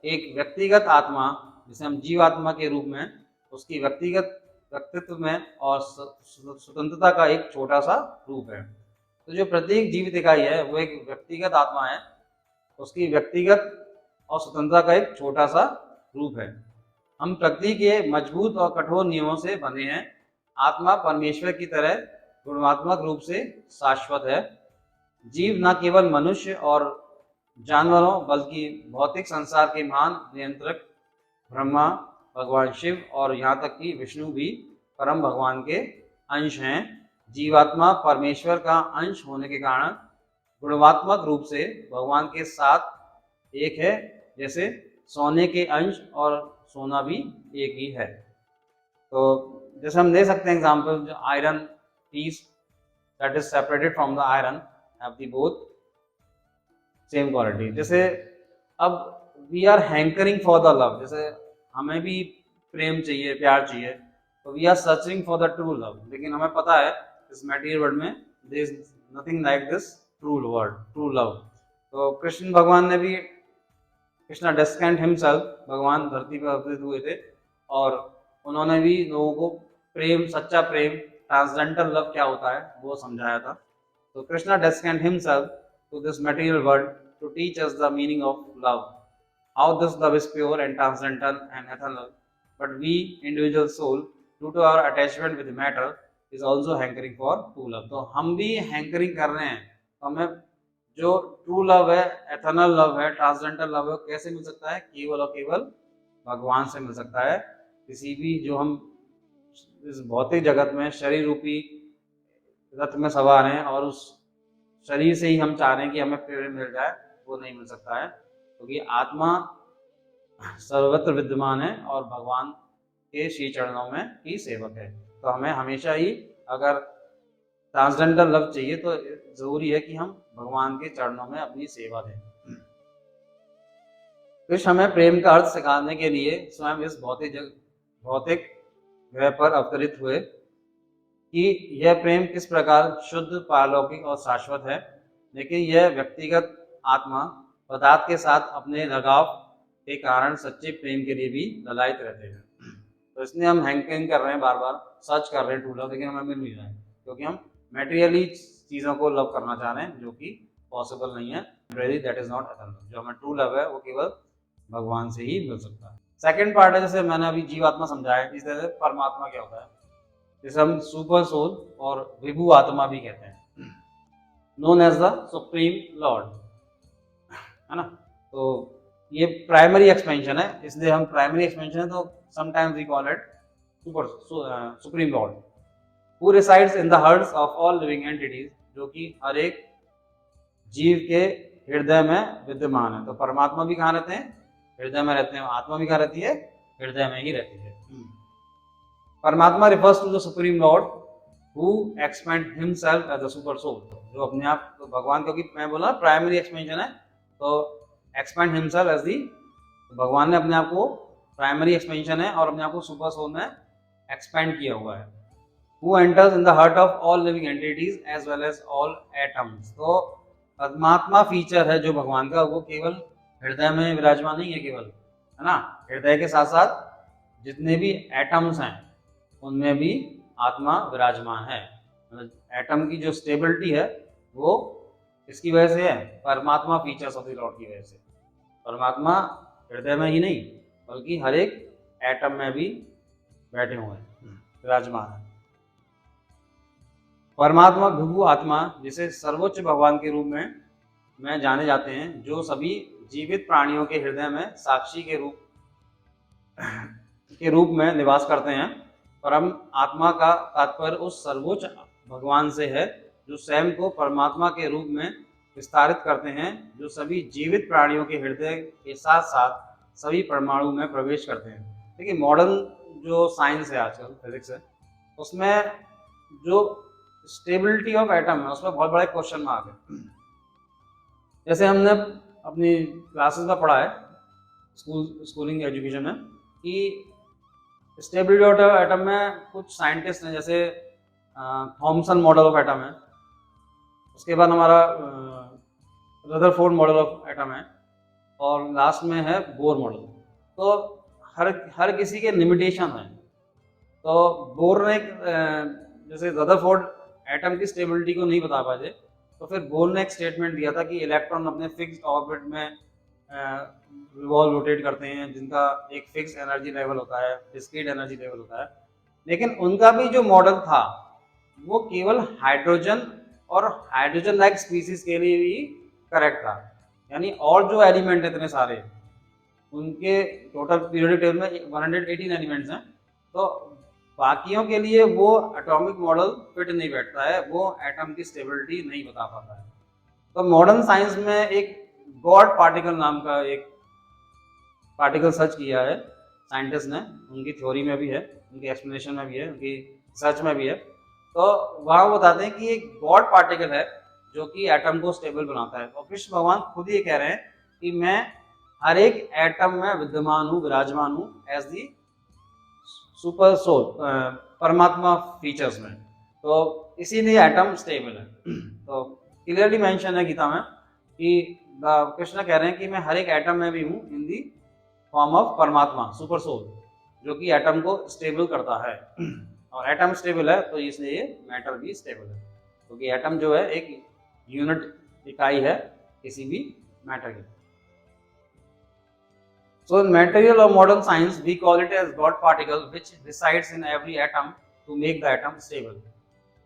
एक व्यक्तिगत आत्मा, जिसे हम जीवात्मा के रूप में, उसकी व्यक्तिगत व्यक्तित्व में और स्वतंत्रता का एक छोटा सा रूप है। तो जो प्रत्येक जीवित इकाई है वो एक व्यक्तिगत आत्मा है, उसकी व्यक्तिगत और स्वतंत्रता का एक छोटा सा रूप है। हम प्रकृति के मजबूत और कठोर नियमों से बने हैं। आत्मा परमेश्वर की तरह गुणात्मक रूप से शाश्वत है। जीव न केवल मनुष्य और जानवरों बल्कि भौतिक संसार के महान नियंत्रक ब्रह्मा, भगवान शिव और यहाँ तक कि विष्णु भी परम भगवान के अंश हैं। जीवात्मा परमेश्वर का अंश होने के कारण गुणात्मक रूप से भगवान के साथ एक है, जैसे सोने के अंश और सोना भी एक ही है। तो जैसे हम दे सकते हैं एग्जाम्पल, जो iron piece that is separated from the iron have the both same quality. जैसे अब we are hankering for the love, जैसे हमें भी प्रेम चाहिए, प्यार चाहिए, तो we are searching for the true love. लेकिन हमें पता है इस मटेरियल वर्ल्ड में there is nothing like this true word, true love. तो कृष्ण भगवान ने भी, कृष्णा डेस्केंट हिमसेल्फ, भगवान धरती पर अवतरित हुए थे और उन्होंने भी लोगों को प्रेम, सच्चा प्रेम, ट्रांसजेंडर लव क्या होता है वो समझाया था। तो Krishna descent himself to this material world to teach us the meaning of love, how this love is pure and transcendental and eternal, but we individual soul, due to our attachment with matter, is also hankering for true love। तो हम भी हैंकरिंग कर रहे हैं। तो हमें जो ट्रू लव है, एथर्नल लव है, ट्रांसजेंडल लव है, कैसे मिल सकता है? केवल और केवल भगवान से मिल सकता है। किसी भी, जो हम इस भौतिक जगत में शरीर रूपी रथ में सवार हैं और उस शरीर से ही हम चाह रहे हैं कि हमें प्रेम मिल जाए, वो नहीं मिल सकता है, क्योंकि आत्मा सर्वत्र विद्यमान है और भगवान के श्री चरणों में ही सेवक है। तो हमें हमेशा ही अगर ट्रांसजेंडर लव चाहिए तो जरूरी है कि हम भगवान के चरणों में अपनी सेवा दें। कृष्ण हमें प्रेम का अर्थ सिखाने के लिए स्वयं इस भौतिक ग्रह पर अवतरित हुए कि यह प्रेम किस प्रकार शुद्ध, पारलौकिक और शाश्वत है। लेकिन यह व्यक्तिगत आत्मा पदार्थ के साथ अपने लगाव के कारण सच्चे प्रेम के लिए भी ललायित रहते हैं। तो इसलिए हम हैंकिंग कर रहे हैं, बार बार सर्च कर रहे हैं ट्रू लव, लेकिन हमें मिल नहीं रहा है क्योंकि हम मेटेरियली चीज़ों को लव करना चाह रहे हैं, जो कि पॉसिबल नहीं है। That is not ether love. जो हमें ट्रू लव है वो केवल भगवान से ही मिल सकता है। सेकंड पार्ट है, जैसे मैंने अभी जीवात्मा समझाया, इस तरह से परमात्मा क्या होता है, जिसे हम सुपर सोल और विभु आत्मा भी कहते हैं, known as the supreme lord, है ना। तो ये प्राइमरी एक्सपेंशन है, इसलिए हम प्राइमरी एक्सपेंशन है तो sometimes we call it supreme lord, who resides in the hearts of all living entities, जो कि हर एक जीव के हृदय में विद्यमान है। तो परमात्मा भी कहाँ रहते हैं? हृदय में रहते हैं। आत्मा भी कहाँ रहती है? हृदय में ही रहती है। परमात्मा refers to the supreme lord who expand himself as a super soul, जो अपने आप, तो भगवान, क्योंकि मैं बोला प्राइमरी एक्सपेंशन है, तो एक्सपेंड हिमसेल्फ एज दी, भगवान ने अपने आप को, प्राइमरी एक्सपेंशन है और अपने आप को सुपर सोल में एक्सपेंड किया हुआ है। Who enters in the heart of all living entities as well as all atoms. तो परमात्मा फीचर है जो भगवान का, वो केवल हृदय में विराजमान नहीं है केवल, है ना। हृदय के साथ साथ जितने भी एटम्स हैं उनमें भी आत्मा विराजमान है। मतलब एटम की जो स्टेबिलिटी है वो इसकी वजह से है, परमात्मा फीचर्स ऑफ द लॉर्ड की वजह से। परमात्मा हृदय में ही नहीं बल्कि हर एक एटम में भी बैठे हुए हैं, विराजमान है। परमात्मा विभु आत्मा, जिसे सर्वोच्च भगवान के रूप में जाने जाते हैं, जो सभी जीवित प्राणियों के हृदय में साक्षी के रूप में निवास करते हैं। परम आत्मा का तात्पर्य उस सर्वोच्च भगवान से है जो स्वयं को परमात्मा के रूप में विस्तारित करते हैं, जो सभी जीवित प्राणियों के हृदय के साथ साथ सभी परमाणु में प्रवेश करते हैं। देखिए मॉडर्न जो साइंस है आजकल, फिजिक्स है, उसमें जो स्टेबिलिटी ऑफ एटम है उसमें बहुत बड़ा क्वेश्चन मार्क है। जैसे हमने अपनी क्लासेस में पढ़ा है, स्कूलिंग एजुकेशन में, कि स्टेबिलिटी ऑफ एटम में कुछ साइंटिस्ट हैं, जैसे थॉमसन मॉडल ऑफ एटम है, उसके बाद हमारा रदरफोर्ड मॉडल ऑफ एटम है, और लास्ट में है बोर मॉडल। तो हर किसी के लिमिटेशन हैं। तो बोर ने जैसे रदरफोर्ड एटम की स्टेबिलिटी को नहीं बता पाए, तो फिर बोर ने एक स्टेटमेंट दिया था कि इलेक्ट्रॉन अपने फिक्स्ड ऑर्बिट में रिवॉल्व रोटेट करते हैं, जिनका एक फिक्स एनर्जी लेवल होता है, डिस्क्रीट एनर्जी लेवल होता है। लेकिन उनका भी जो मॉडल था वो केवल हाइड्रोजन और हाइड्रोजन लाइक स्पीसीज के लिए भी करेक्ट था, यानी और जो एलिमेंट है इतने सारे, उनके टोटल पीरियोडिक टेबल में 118 एलिमेंट्स हैं, तो बाकियों के लिए वो एटॉमिक मॉडल फिट नहीं बैठता है, वो एटम की स्टेबिलिटी नहीं बता पाता है। तो मॉडर्न साइंस में एक गॉड पार्टिकल नाम का एक पार्टिकल सर्च किया है साइंटिस्ट ने, उनकी थ्योरी में भी है, उनकी एक्सप्लेनेशन में भी है, उनकी सर्च में भी है। तो वहाँ वो बताते हैं कि एक गॉड पार्टिकल है जो कि एटम को स्टेबल बनाता है। और कृष्ण भगवान खुद ये कह रहे हैं कि मैं हर एक एटम में विद्यमान हूँ, विराजमान हूँ, एज दी सुपर सोल, परमात्मा फीचर्स में। तो इसीलिए एटम स्टेबल है। तो क्लियरली मेंशन है गीता में कि कृष्ण कह रहे हैं कि मैं हर एक एटम में भी हूँ इन दी फॉर्म ऑफ परमात्मा, सुपर सोल, जो कि एटम को स्टेबल करता है। और एटम स्टेबल है तो इसलिए मैटर भी स्टेबल है, क्योंकि एटम जो है एक यूनिट, इकाई है किसी भी मैटर की। So in material or modern science, we call it as God particle which resides in every atom to make the atom stable.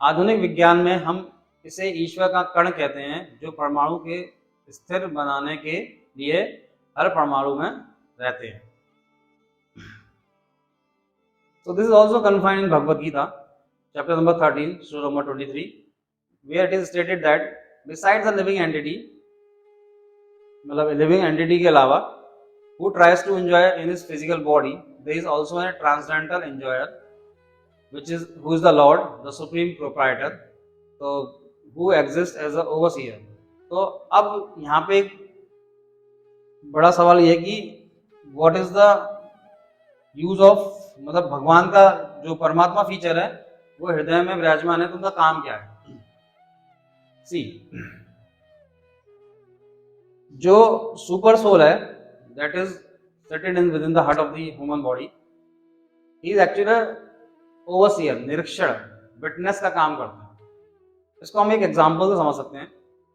आधुनिक विज्ञान में हम इसे ईश्वर का कण कहते हैं, जो परमाणु के स्थिर बनाने के लिए हर परमाणु में रहते हैं। So this is also confined in Bhagavad Gita, chapter number 13, sloka number 23, where it is stated that besides the living entity, मतलब living entity के अलावा, who tries to enjoy in his physical body, there is also a transcendental enjoyer, who is the Lord, the supreme proprietor, so who exists as a overseer. तो अब यहाँ पे एक बड़ा सवाल ये है कि what is the use of, मतलब भगवान का जो परमात्मा फीचर है वो हृदय में विराजमान है, तो उनका काम क्या है? सी, जो सुपर सोल है, that is seated in within the heart of the human body, he is actually overseer, निरीक्षण, विटनेस का काम करते हैं। इसको हम एक एग्जांपल से समझ सकते हैं।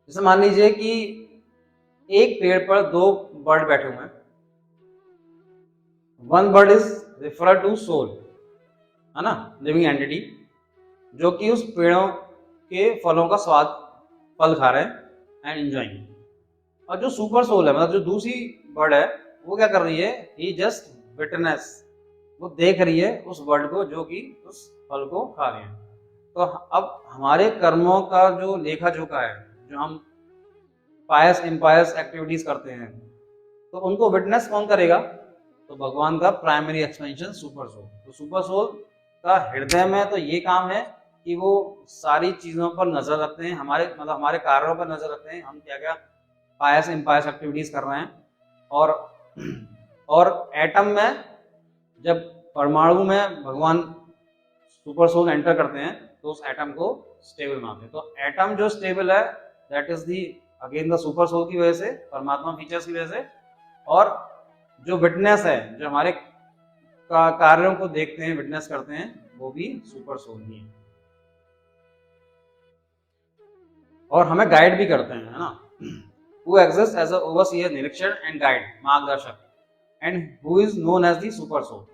जैसे मान लीजिए कि एक पेड़ पर दो बर्ड बैठे हुए हैं। One bird is refer to soul, है ना, लिविंग एंटिटी, जो कि उस पेड़ों के फलों का स्वाद, फल खा रहे हैं एंड एंजॉइंग। और जो सुपर सोल है, मतलब जो दूसरी बर्ड है, वो क्या कर रही है, ही जस्ट विटनेस, वो देख रही है उस बर्ड को जो कि उस फल को खा रहे हैं। तो अब हमारे कर्मों का जो लेखा जोखा है, जो हम पायस इम्पायस एक्टिविटीज करते हैं, तो उनको विटनेस कौन करेगा, तो भगवान का प्राइमरी एक्सपेंशन सुपर सोल। तो सुपर सोल का हृदय में तो ये काम है कि वो सारी चीजों पर नजर रखते हैं, हमारे मतलब हमारे कार्यों पर नजर रखते हैं, हम क्या क्या पायस इम्पायस एक्टिविटीज कर रहे हैं। और एटम में, जब परमाणु में भगवान सुपर सोल एंटर करते हैं, तो उस एटम को स्टेबल मानते हैं। तो एटम जो स्टेबल है, that is the again the super soul की वजह से, परमात्मा फीचर्स की वजह से। और जो विटनेस है, जो हमारे कार्यों को देखते हैं, विटनेस करते हैं, वो भी सुपर सोल ही है। और हमें गाइड भी करते हैं, है ना। Who exist as a overseer, निरीक्षण एंड गाइड, मार्गदर्शक, and who is known as the super soul.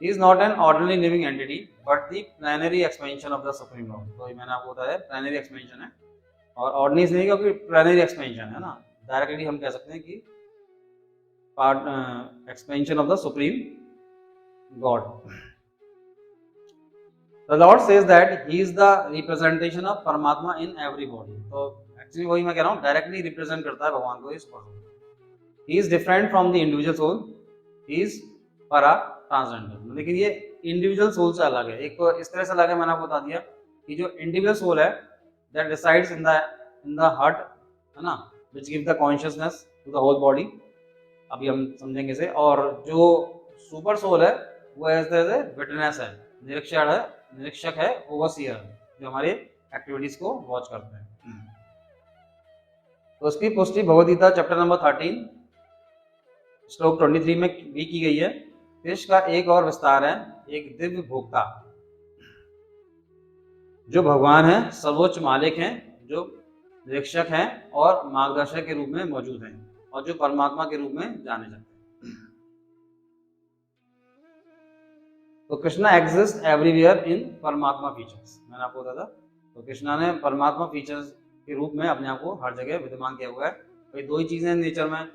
He is not an ordinary living entity, but the plenary expansion of the Supreme Lord. तो ये मैंने आपको बताया plenary expansion है, और ordinary नहीं, क्योंकि plenary expansion है ना, डायरेक्टली हम कह सकते हैं कि part expansion of the Supreme God. The Lord says that He is the representation of Paramatma in every body. तो एक्चुअली वही मैं कह रहा हूँ, डायरेक्टली रिप्रेजेंट करता है भगवान को इस soul. He is different from the individual soul. He is para transgender, लेकिन ये इंडिविजुअल सोल से अलग है। एक तो इस तरह से अलग है, मैंने आपको बता दिया कि जो इंडिविजुअल सोल है, that resides in the heart, है ना, which give the consciousness to the whole body. अभी हम समझेंगे इसे। और जो सुपर सोल है, वो एज ए विटनेस है, निरीक्षक है, ओवरसीयर, जो हमारे एक्टिविटीज को वॉच करते हैं। तो उसकी पुष्टि भगवद गीता चैप्टर नंबर 13 श्लोक 23 में भी की गई है। कृष्ण का एक और विस्तार है, एक दिव्य भोक्ता, जो भगवान है, सर्वोच्च मालिक हैं, जो निरीक्षक हैं और मार्गदर्शक के रूप में मौजूद हैं, और जो परमात्मा के रूप में जाने जाते हैं। तो कृष्णा एग्जिस्ट एवरीवेयर इन परमात्मा फीचर्स, मैंने आपको बताया था। तो कृष्णा ने परमात्मा फीचर्स के रूप में अपने आप को हर जगह विद्यमान किया हुआ है। भाई दो ही चीजें नेचर में,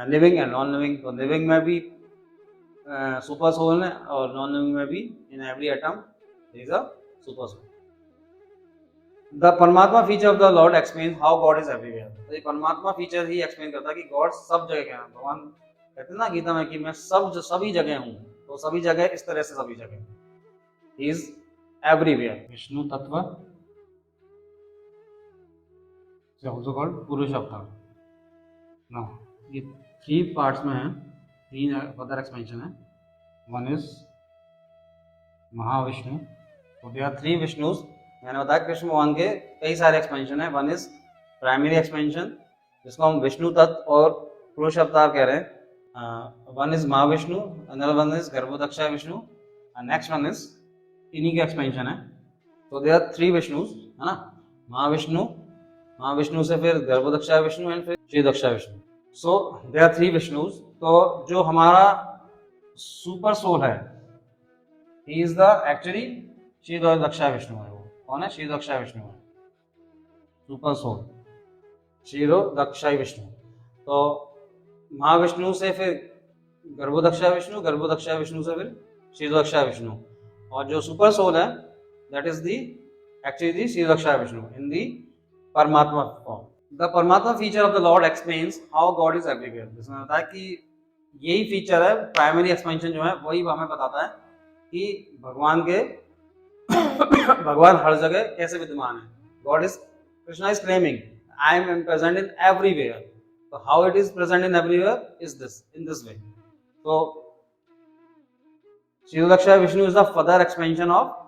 लिविंग एंड नॉन लिविंग। तो लिविंग में भी सुपर सोल है, और नॉन लिविंग में भी in every atom is a super soul. The Paramatma feature of the Lord explain how God is everywhere. तो ये परमात्मा फीचर ही एक्सप्लेन करता है कि गॉड सब जगह है। भगवान कहते हैं ना गीता में कि मैं सभी जगह हूँ, तो सभी जगह इस तरह से सभी जगह, ही इज एवरीवेयर। विष्णु तत्व also called पुरुष अवतार। नाउ ये 3 पार्ट्स में है, 3 फर्दर एक्सपेंशन है। वन इज महाविष्णु, तो देयर आर 3 विष्णुज। मैंने बताया कृष्ण भगवान के कई सारे एक्सपेंशन है। वन इज प्राइमरी एक्सपेंशन, जिसको हम विष्णु तत्व और पुरुष अवतार कह रहे हैं। One is Mahavishnu, another one is Garbhodaksha Vishnu, and next one is इन्हीं के एक्सपेंशन है। तो देयर आर 3 विष्णुज, है ना, महाविष्णु से फिर गर्भोदक्षा विष्णु एंड फिर Shridaksha Vishnu. So there are 3 Vishnus. तो जो हमारा सुपर सोल है, he is the actually Shridaksha Vishnu है। वो कौन है? श्रीदक्षा विष्णु है, सुपर सोल श्रीदक्षा विष्णु। तो महाविष्णु से फिर गर्भोदक्षा विष्णु, गर्भोदक्षा विष्णु से फिर श्रीदक्षा विष्णु, और जो सुपर सोल है that is the actually the Shridaksha Vishnu in the Paramatma form. The Paramatma feature of the Lord explains how God is everywhere. जिसमें होता है कि यही फीचर है, प्राइमरी एक्सपेंशन जो है वही हमें बताता है कि भगवान हर जगह कैसे विद्यमान है। God is, Krishna is claiming I am present in everywhere. तो how it is present in everywhere is this, in this way. तो Shridaksha Vishnu is the further expansion of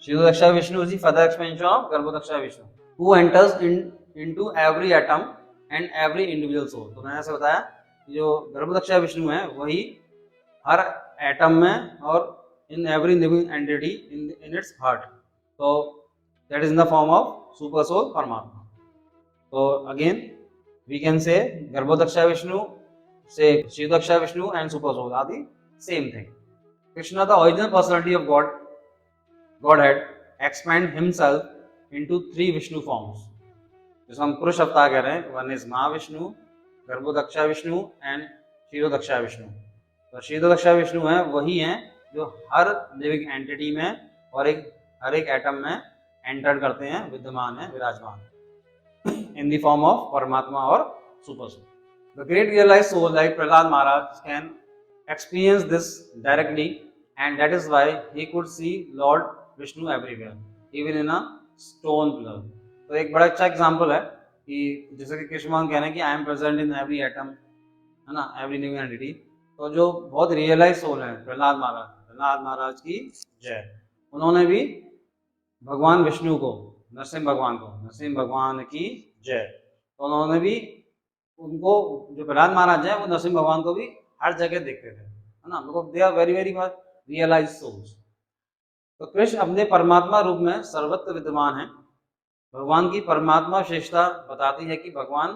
Shivadaksha Vishnu is the further expansion of Garbhodaksha Vishnu, who enters into every atom and every individual soul। तो मैंने ऐसे बताया जो गर्भोदक्षा विष्णु है वही हर एटम में और in every living entity in its heart. तो that is in the form of super soul Paramatma. तो again we can say Garbhodaksha Vishnu से Shitodaksha Vishnu and super soul are the same thing. Krishna, the original personality of Godhead, expand himself into 3 Vishnu forms. जिसको हम पुरुष अवतार कह रहे हैं, one is Mahavishnu, Garbhodaksha Vishnu and Shitodaksha Vishnu. तो शीतोदक्षा विष्णु है वही हैं जो हर लिविंग एंटिटी में और हर एक एटम में एंटर करते हैं, विद्यमान है, विराजमान इन द फॉर्म ऑफ परमात्मा और super soul. The great realized soul like Prahlad Maharaj can experience this directly, and that is why he could see Lord Vishnu everywhere, even in a stone pillar. तो एक बड़ा अच्छा एग्जांपल है कि जैसे कि कृष्ण भगवान कह रहे हैं कि आई am present in every atom, है ना, एवरी लिविंग एंटिटी। तो जो बहुत रियलाइज सोल है प्रहलाद महाराज की जय, उन्होंने भी भगवान विष्णु को, नरसिंह भगवान की जय, तो उन्होंने भी उनको, जो प्रहलाद महाराज है वो नरसिंह भगवान को भी हर जगह देखते थे, है ना, because they are very very much realize souls. तो कृष्ण अपने परमात्मा रूप में सर्वत्र विद्यमान है। भगवान की परमात्मा विशेषता बताती है कि भगवान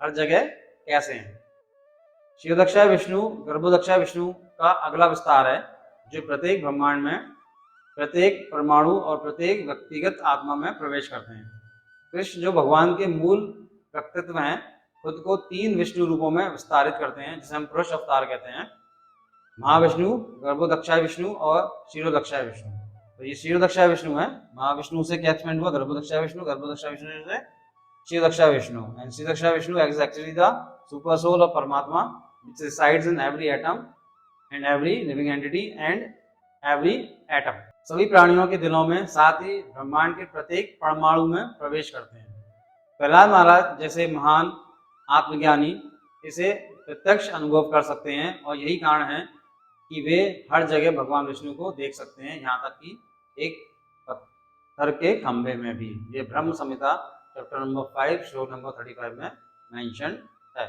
हर जगह कैसे हैं। शीतोदक्षा विष्णु गर्भोदक्षा विष्णु का अगला विस्तार है, जो प्रत्येक ब्रह्मांड में प्रत्येक परमाणु और प्रत्येक व्यक्तिगत आत्मा में प्रवेश करते हैं। कृष्ण जो भगवान के मूल व्यक्तित्व हैं, खुद को 3 विष्णु रूपों में विस्तारित करते हैं, जिसे हम पुरुष अवतार कहते हैं, महाविष्णु, गर्भोदक्षा विष्णु और शीतोदक्षा विष्णु। तो ये शीतोदक्षा विष्णु है, महाविष्णु से क्या एक्सपेंड हुआ, गर्भोदक्षा विष्णु से Shitodaksha Vishnu, and Shitodaksha Vishnu is actually the super soul of Paramatma which resides in every atom and every living entity and every atom। सभी प्राणियों के दिलों में, साथ ही ब्रह्मांड के प्रत्येक परमाणु में प्रवेश करते हैं। प्रहलाद महाराज जैसे महान आत्मज्ञानी इसे प्रत्यक्ष अनुभव कर सकते हैं, और यही कारण है कि वे हर जगह भगवान विष्णु को देख सकते हैं, यहाँ तक कि एक पत्थर के खंभे में भी। ये ब्रह्म संहिता चैप्टर नंबर 5 श्लोक नंबर 35 में मेंशन है।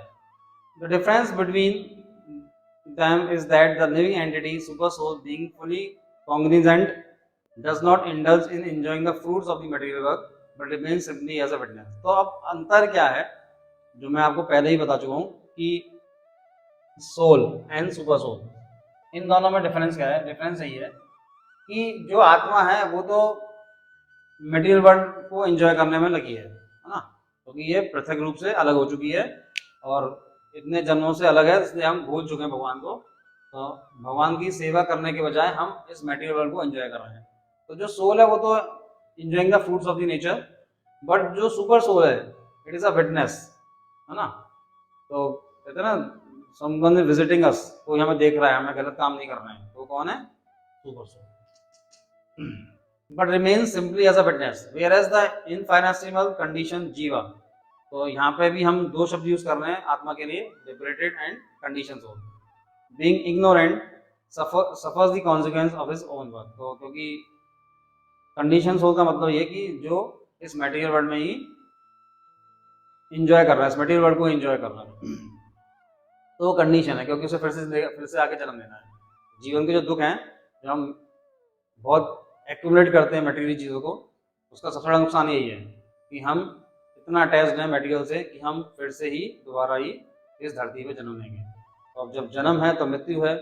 The difference between them is that the living entity, super soul, being fully cognizant, does not indulge in enjoying the fruits of the material work, but remains simply as a witness। तो अब अंतर क्या है, जो मैं आपको पहले ही बता चुका हूँ कि सोल एंड सुपर सोल, इन दोनों में डिफरेंस क्या है। डिफरेंस यही है कि जो आत्मा है वो तो मटेरियल वर्ल्ड को एंजॉय करने में लगी है ना, क्योंकि ये पृथक रूप से अलग हो चुकी है और इतने जन्मों से अलग है, इसलिए हम भूल चुके हैं भगवान को। तो भगवान की सेवा करने के बजाय हम इस मटेरियल वर्ल्ड को एंजॉय कर रहे हैं। तो जो सोल है वो तो enjoying the fruits of the nature, but जो सुपर सोल है इट इज अ विटनेस, है ना। तो कहते हैं ना, समवन इज विजिटिंग अस, कोई हमें देख रहा है, हमें गलत काम नहीं कर रहे हैं, तो कौन है, super soul. But remain simply as a witness, where as the infinitesimal condition jiva. तो यहाँ पे भी हम 2 शब्द यूज कर रहे हैं आत्मा के लिए, liberated and condition soul. Being ignorant suffers the consequence of his own work. तो क्योंकि कंडीशन सोल का मतलब ये कि जो इस मटेरियल वर्ल्ड में ही एंजॉय कर रहा है, इस मटेरियल वर्ल्ड को एंजॉय कर रहा है, तो वो कंडीशन है, क्योंकि उसे फिर से आगे जन्म लेना है। जीवन के जो दुख हैं, जो हम बहुत एक्यूमुलेट करते हैं मटेरियल चीज़ों को, उसका सबसे बड़ा नुकसान यही है कि हम इतना अटैच्ड है मटेरियल से कि हम फिर से ही दोबारा ही इस धरती पे जन्म लेंगे। तो अब जब जन्म है तो मृत्यु है,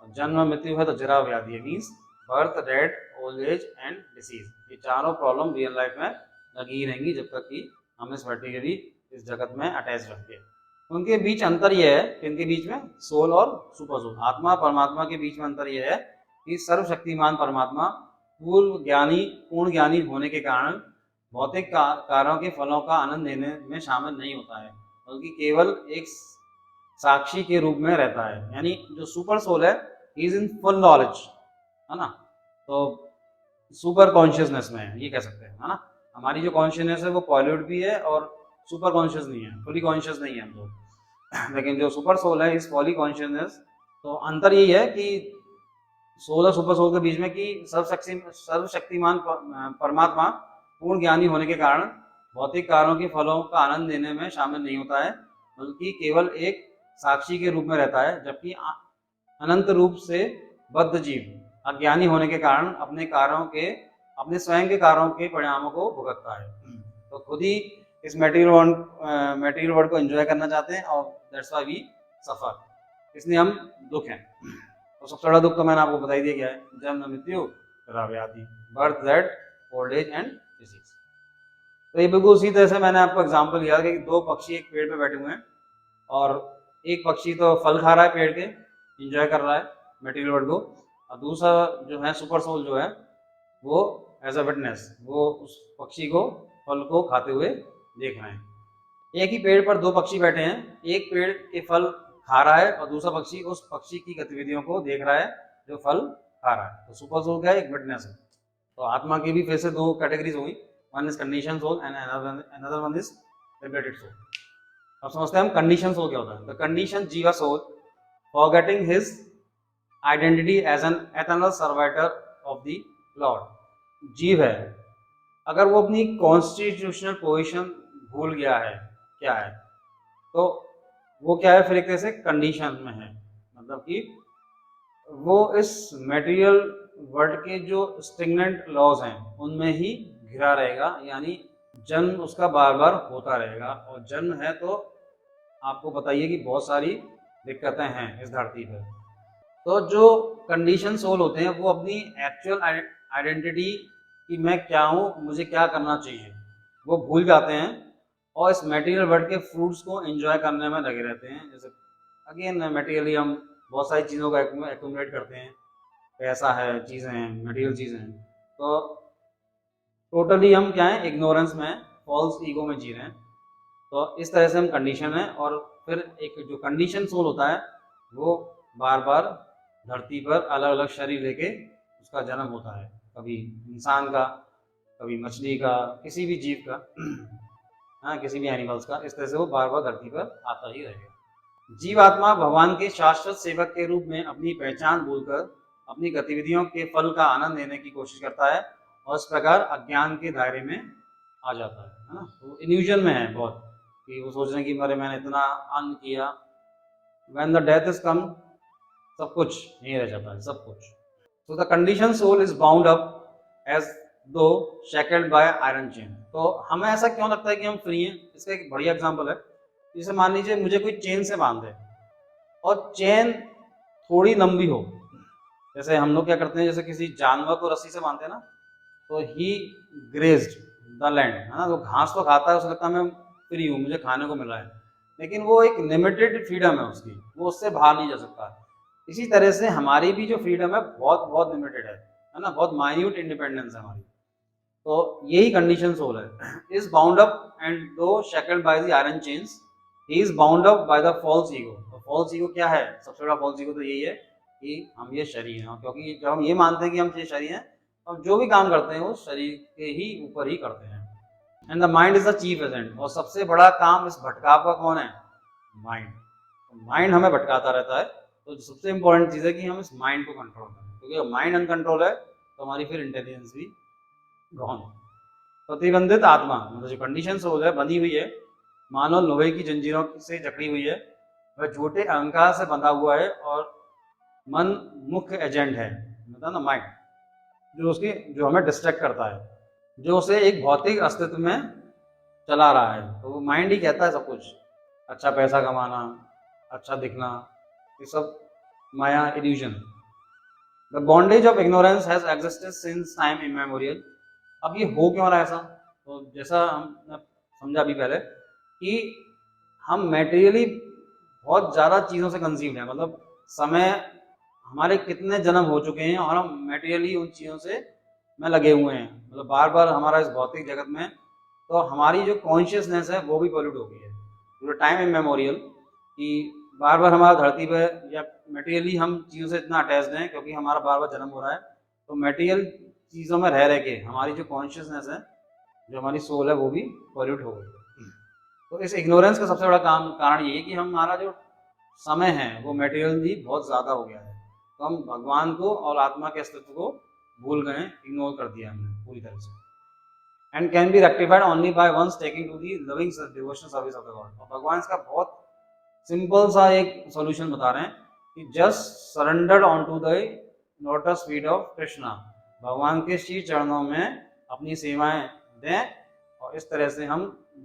और जन्म मृत्यु है तो जरा व्याधि है, means birth, death, old age and disease. ये चारों प्रॉब्लम रियल लाइफ में लगी ही रहेंगी जब तक कि हम इस मटेरियली इस जगत में अटैच रहेंगे। उनके बीच अंतर यह है कि इनके बीच में सोल और सुपर सोल, आत्मा परमात्मा के बीच में अंतर यह है कि सर्वशक्तिमान परमात्मा पूर्ण ज्ञानी होने के कारण भौतिक कार्यों के फलों का आनंद लेने में शामिल नहीं होता है, बल्कि केवल एक साक्षी के रूप में रहता है। यानी जो सुपर सोल है इज इन फुल नॉलेज, है ना, तो सुपर कॉन्शियसनेस में है, ये कह सकते हैं, है ना। हमारी जो कॉन्शियसनेस है वो पॉल्यूट भी है और सुपर कॉन्शियस नहीं है, फुली कॉन्शियस नहीं है हम लोग। लेकिन जो सुपर सोल है इस फुली कॉन्शियसनेस, तो अंतर यही है कि सोल और सुपर सोल के बीच में कि सर्वशक्तिमान परमात्मा पूर्ण ज्ञानी होने के कारण भौतिक कार्यों के फलों का आनंद लेने में शामिल नहीं होता है, बल्कि केवल एक साक्षी के रूप में रहता है, जबकि अनंत रूप से बद्ध जीव अज्ञानी होने के कारण अपने स्वयं के कार्यों के परिणामों को भुगतता है। तो खुद ही इस मटेरियल वर्ल्ड को एंजॉय करना चाहते हैं और दैट्स व्हाई वी सफर, इसलिए हम दुख हैं। तो सबसे बड़ा दुख तो मैंने आपको बता ही दिया क्या है, जन्म मृत्यु तथा व्याधि, birth death old age and disease. तो ये बिल्कुल उसी तरह से मैंने आपको एग्जांपल दिया कि दो पक्षी एक पेड़ पे बैठे हुए हैं और एक पक्षी तो फल खा रहा है पेड़ के, एंजॉय कर रहा है मटेरियल वर्ल्ड को, और दूसरा जो है सुपर सोल जो है वो एज अ विटनेस वो उस पक्षी को फल को खाते हुए देख रहे हैं। एक ही पेड़ पर दो पक्षी बैठे हैं, एक पेड़ के फल खा रहा है और दूसरा पक्षी उस पक्षी की गतिविधियों को देख रहा है जो फल खा रहा है। तो सुपर सोल क्या है, एक विटनेस है। तो आत्मा की भी फिर से दो कैटेगरीज हुई, one is condition soul and another one is liberated soul. अब समझते हैं हम कंडीशन सोल क्या होता है। The condition jiva soul forgetting his identity as an eternal survivor of the lord. जीव है, अगर वो अपनी कॉन्स्टिट्यूशनल पोजीशन भूल गया है क्या है, तो वो क्या है, फिर एक तरह से कंडीशन में है, मतलब कि वो इस मटेरियल वर्ल्ड के जो स्टिग्नेंट लॉज हैं उनमें ही घिरा रहेगा, यानी जन्म उसका बार बार होता रहेगा। और जन्म है तो आपको बताइए कि बहुत सारी दिक्कतें हैं इस धरती पर। तो जो कंडीशन सोल होते हैं वो अपनी एक्चुअल आइडेंटिटी कि मैं क्या हूँ, मुझे क्या करना चाहिए, वो भूल जाते हैं और इस मटेरियल वर्ल्ड के फ्रूट्स को एंजॉय करने में लगे रहते हैं। जैसे अगेन मटेरियली हम बहुत सारी चीज़ों का एक्यूमुलेट करते हैं, पैसा है, चीज़ें हैं, मटेरियल चीज़ें हैं, तो टोटली हम क्या है, इग्नोरेंस में, फॉल्स ईगो में जी रहे हैं। तो इस तरह से हम कंडीशन है। और फिर एक जो कंडीशन सोल होता है वो बार बार धरती पर अलग अलग शरीर लेके उसका जन्म होता है, कभी इंसान का, कभी मछली का, किसी भी जीव का हाँ, किसी भी एनिमल्स का। इस तरह से वो बार बार धरती पर आता ही रहेगा। जीवात्मा भगवान के शाश्वत सेवक के रूप में अपनी पहचान भूलकर अपनी गतिविधियों के फल का आनंद लेने की कोशिश करता है और इस प्रकार अज्ञान के दायरे में आ जाता है ना। तो इल्यूजन में है बहुत, कि वो सोच रहे हैं कि मेरे मैंने इतना अन्न किया, when the death is come सब कुछ नहीं रह जाता है, सब कुछ। So the conditioned soul is bound up as though shackled by iron chain। तो हमें ऐसा क्यों लगता है कि हम फ्री हैं? इसका एक बढ़िया एग्जांपल है, जैसे मान लीजिए मुझे कोई चेन से बांध दे और चेन थोड़ी लंबी हो, जैसे हम लोग क्या करते हैं, जैसे किसी जानवर को रस्सी से बांधते हैं ना, तो ही ग्रेज्ड द लैंड, है ना, तो घास तो खाता है, उसे लगता है मैं फ्री हूँ, मुझे खाने को मिल रहा है, लेकिन वो एक लिमिटेड फ्रीडम है उसकी, वो उससे बाहर नहीं जा सकता। इसी तरह से हमारी भी जो फ्रीडम है बहुत बहुत लिमिटेड है ना, बहुत माइन्यूट इंडिपेंडेंस है हमारी। तो यही कंडीशन सोल है। Is bound up and though shackled by the iron chains, he is bound up by the false ego. तो फॉल्स ईगो क्या है? सबसे बड़ा फॉल्स ईगो तो यही है कि हम ये शरीर हैं, क्योंकि जब हम ये मानते हैं कि हम ये शरीर हैं, तो जो भी काम करते हैं वो शरीर के ही ऊपर ही करते हैं। And the mind is the chief agent. और सबसे बड़ा काम इस भटकाव का कौन है? माइंड। माइंड हमें भटकाता रहता है। तो सबसे इंपॉर्टेंट चीज़ है कि हम इस माइंड को कंट्रोल करें, क्योंकि माइंड अनकंट्रोल है तो हमारी फिर इंटेलिजेंस भी गॉन। प्रतिबंधित आत्मा मतलब जो कंडीशन सोल है बनी हुई है मानो लोहे की जंजीरों से जकड़ी हुई है, वह झूठे अहंकार से बंधा हुआ है और मन मुख्य एजेंट है, मतलब ना माइंड, जो हमें डिस्ट्रैक्ट करता है, जो उसे एक भौतिक अस्तित्व में चला रहा है। तो वो माइंड ही कहता है सब कुछ, अच्छा पैसा कमाना, अच्छा दिखना, ये सब माया, illusion. The bondage of ignorance has existed since time immemorial. अब ये हो क्यों रहा है ऐसा? तो जैसा हमने समझा अभी पहले कि हम मेटेरियली बहुत ज़्यादा चीज़ों से कंसीव्ड हैं, मतलब समय हमारे कितने जन्म हो चुके हैं और हम मेटेरियली उन चीज़ों से में लगे हुए हैं, मतलब बार बार हमारा इस भौतिक जगत में, तो हमारी जो कॉन्शियसनेस है वो भी पॉल्यूट हो गई है पूरे टाइम इमेमोरियल, कि बार बार हमारा धरती पर या मटेरियली हम चीज़ों से इतना अटैच्ड हैं क्योंकि हमारा बार बार जन्म हो रहा है। तो मटेरियल चीज़ों में रह के हमारी जो कॉन्शियसनेस है, जो हमारी सोल है, वो भी पॉल्यूट हो गई है। तो इस इग्नोरेंस का सबसे बड़ा कारण ये है कि हमारा जो समय है वो मटेरियल भी बहुत ज़्यादा हो गया है, तो हम भगवान को और आत्मा के अस्तित्व को भूल गए, इग्नोर कर दिया हमने पूरी तरह से। And can be rectified only by once taking to the loving devotional service of the God. और भगवान इसका बहुत सिंपल सा एक सॉल्यूशन बता रहे हैं कि just surrender on to the lotus feet of Krishna, भगवान के श्री चरणों में अपनी सेवाएं दें और इस तरह से हम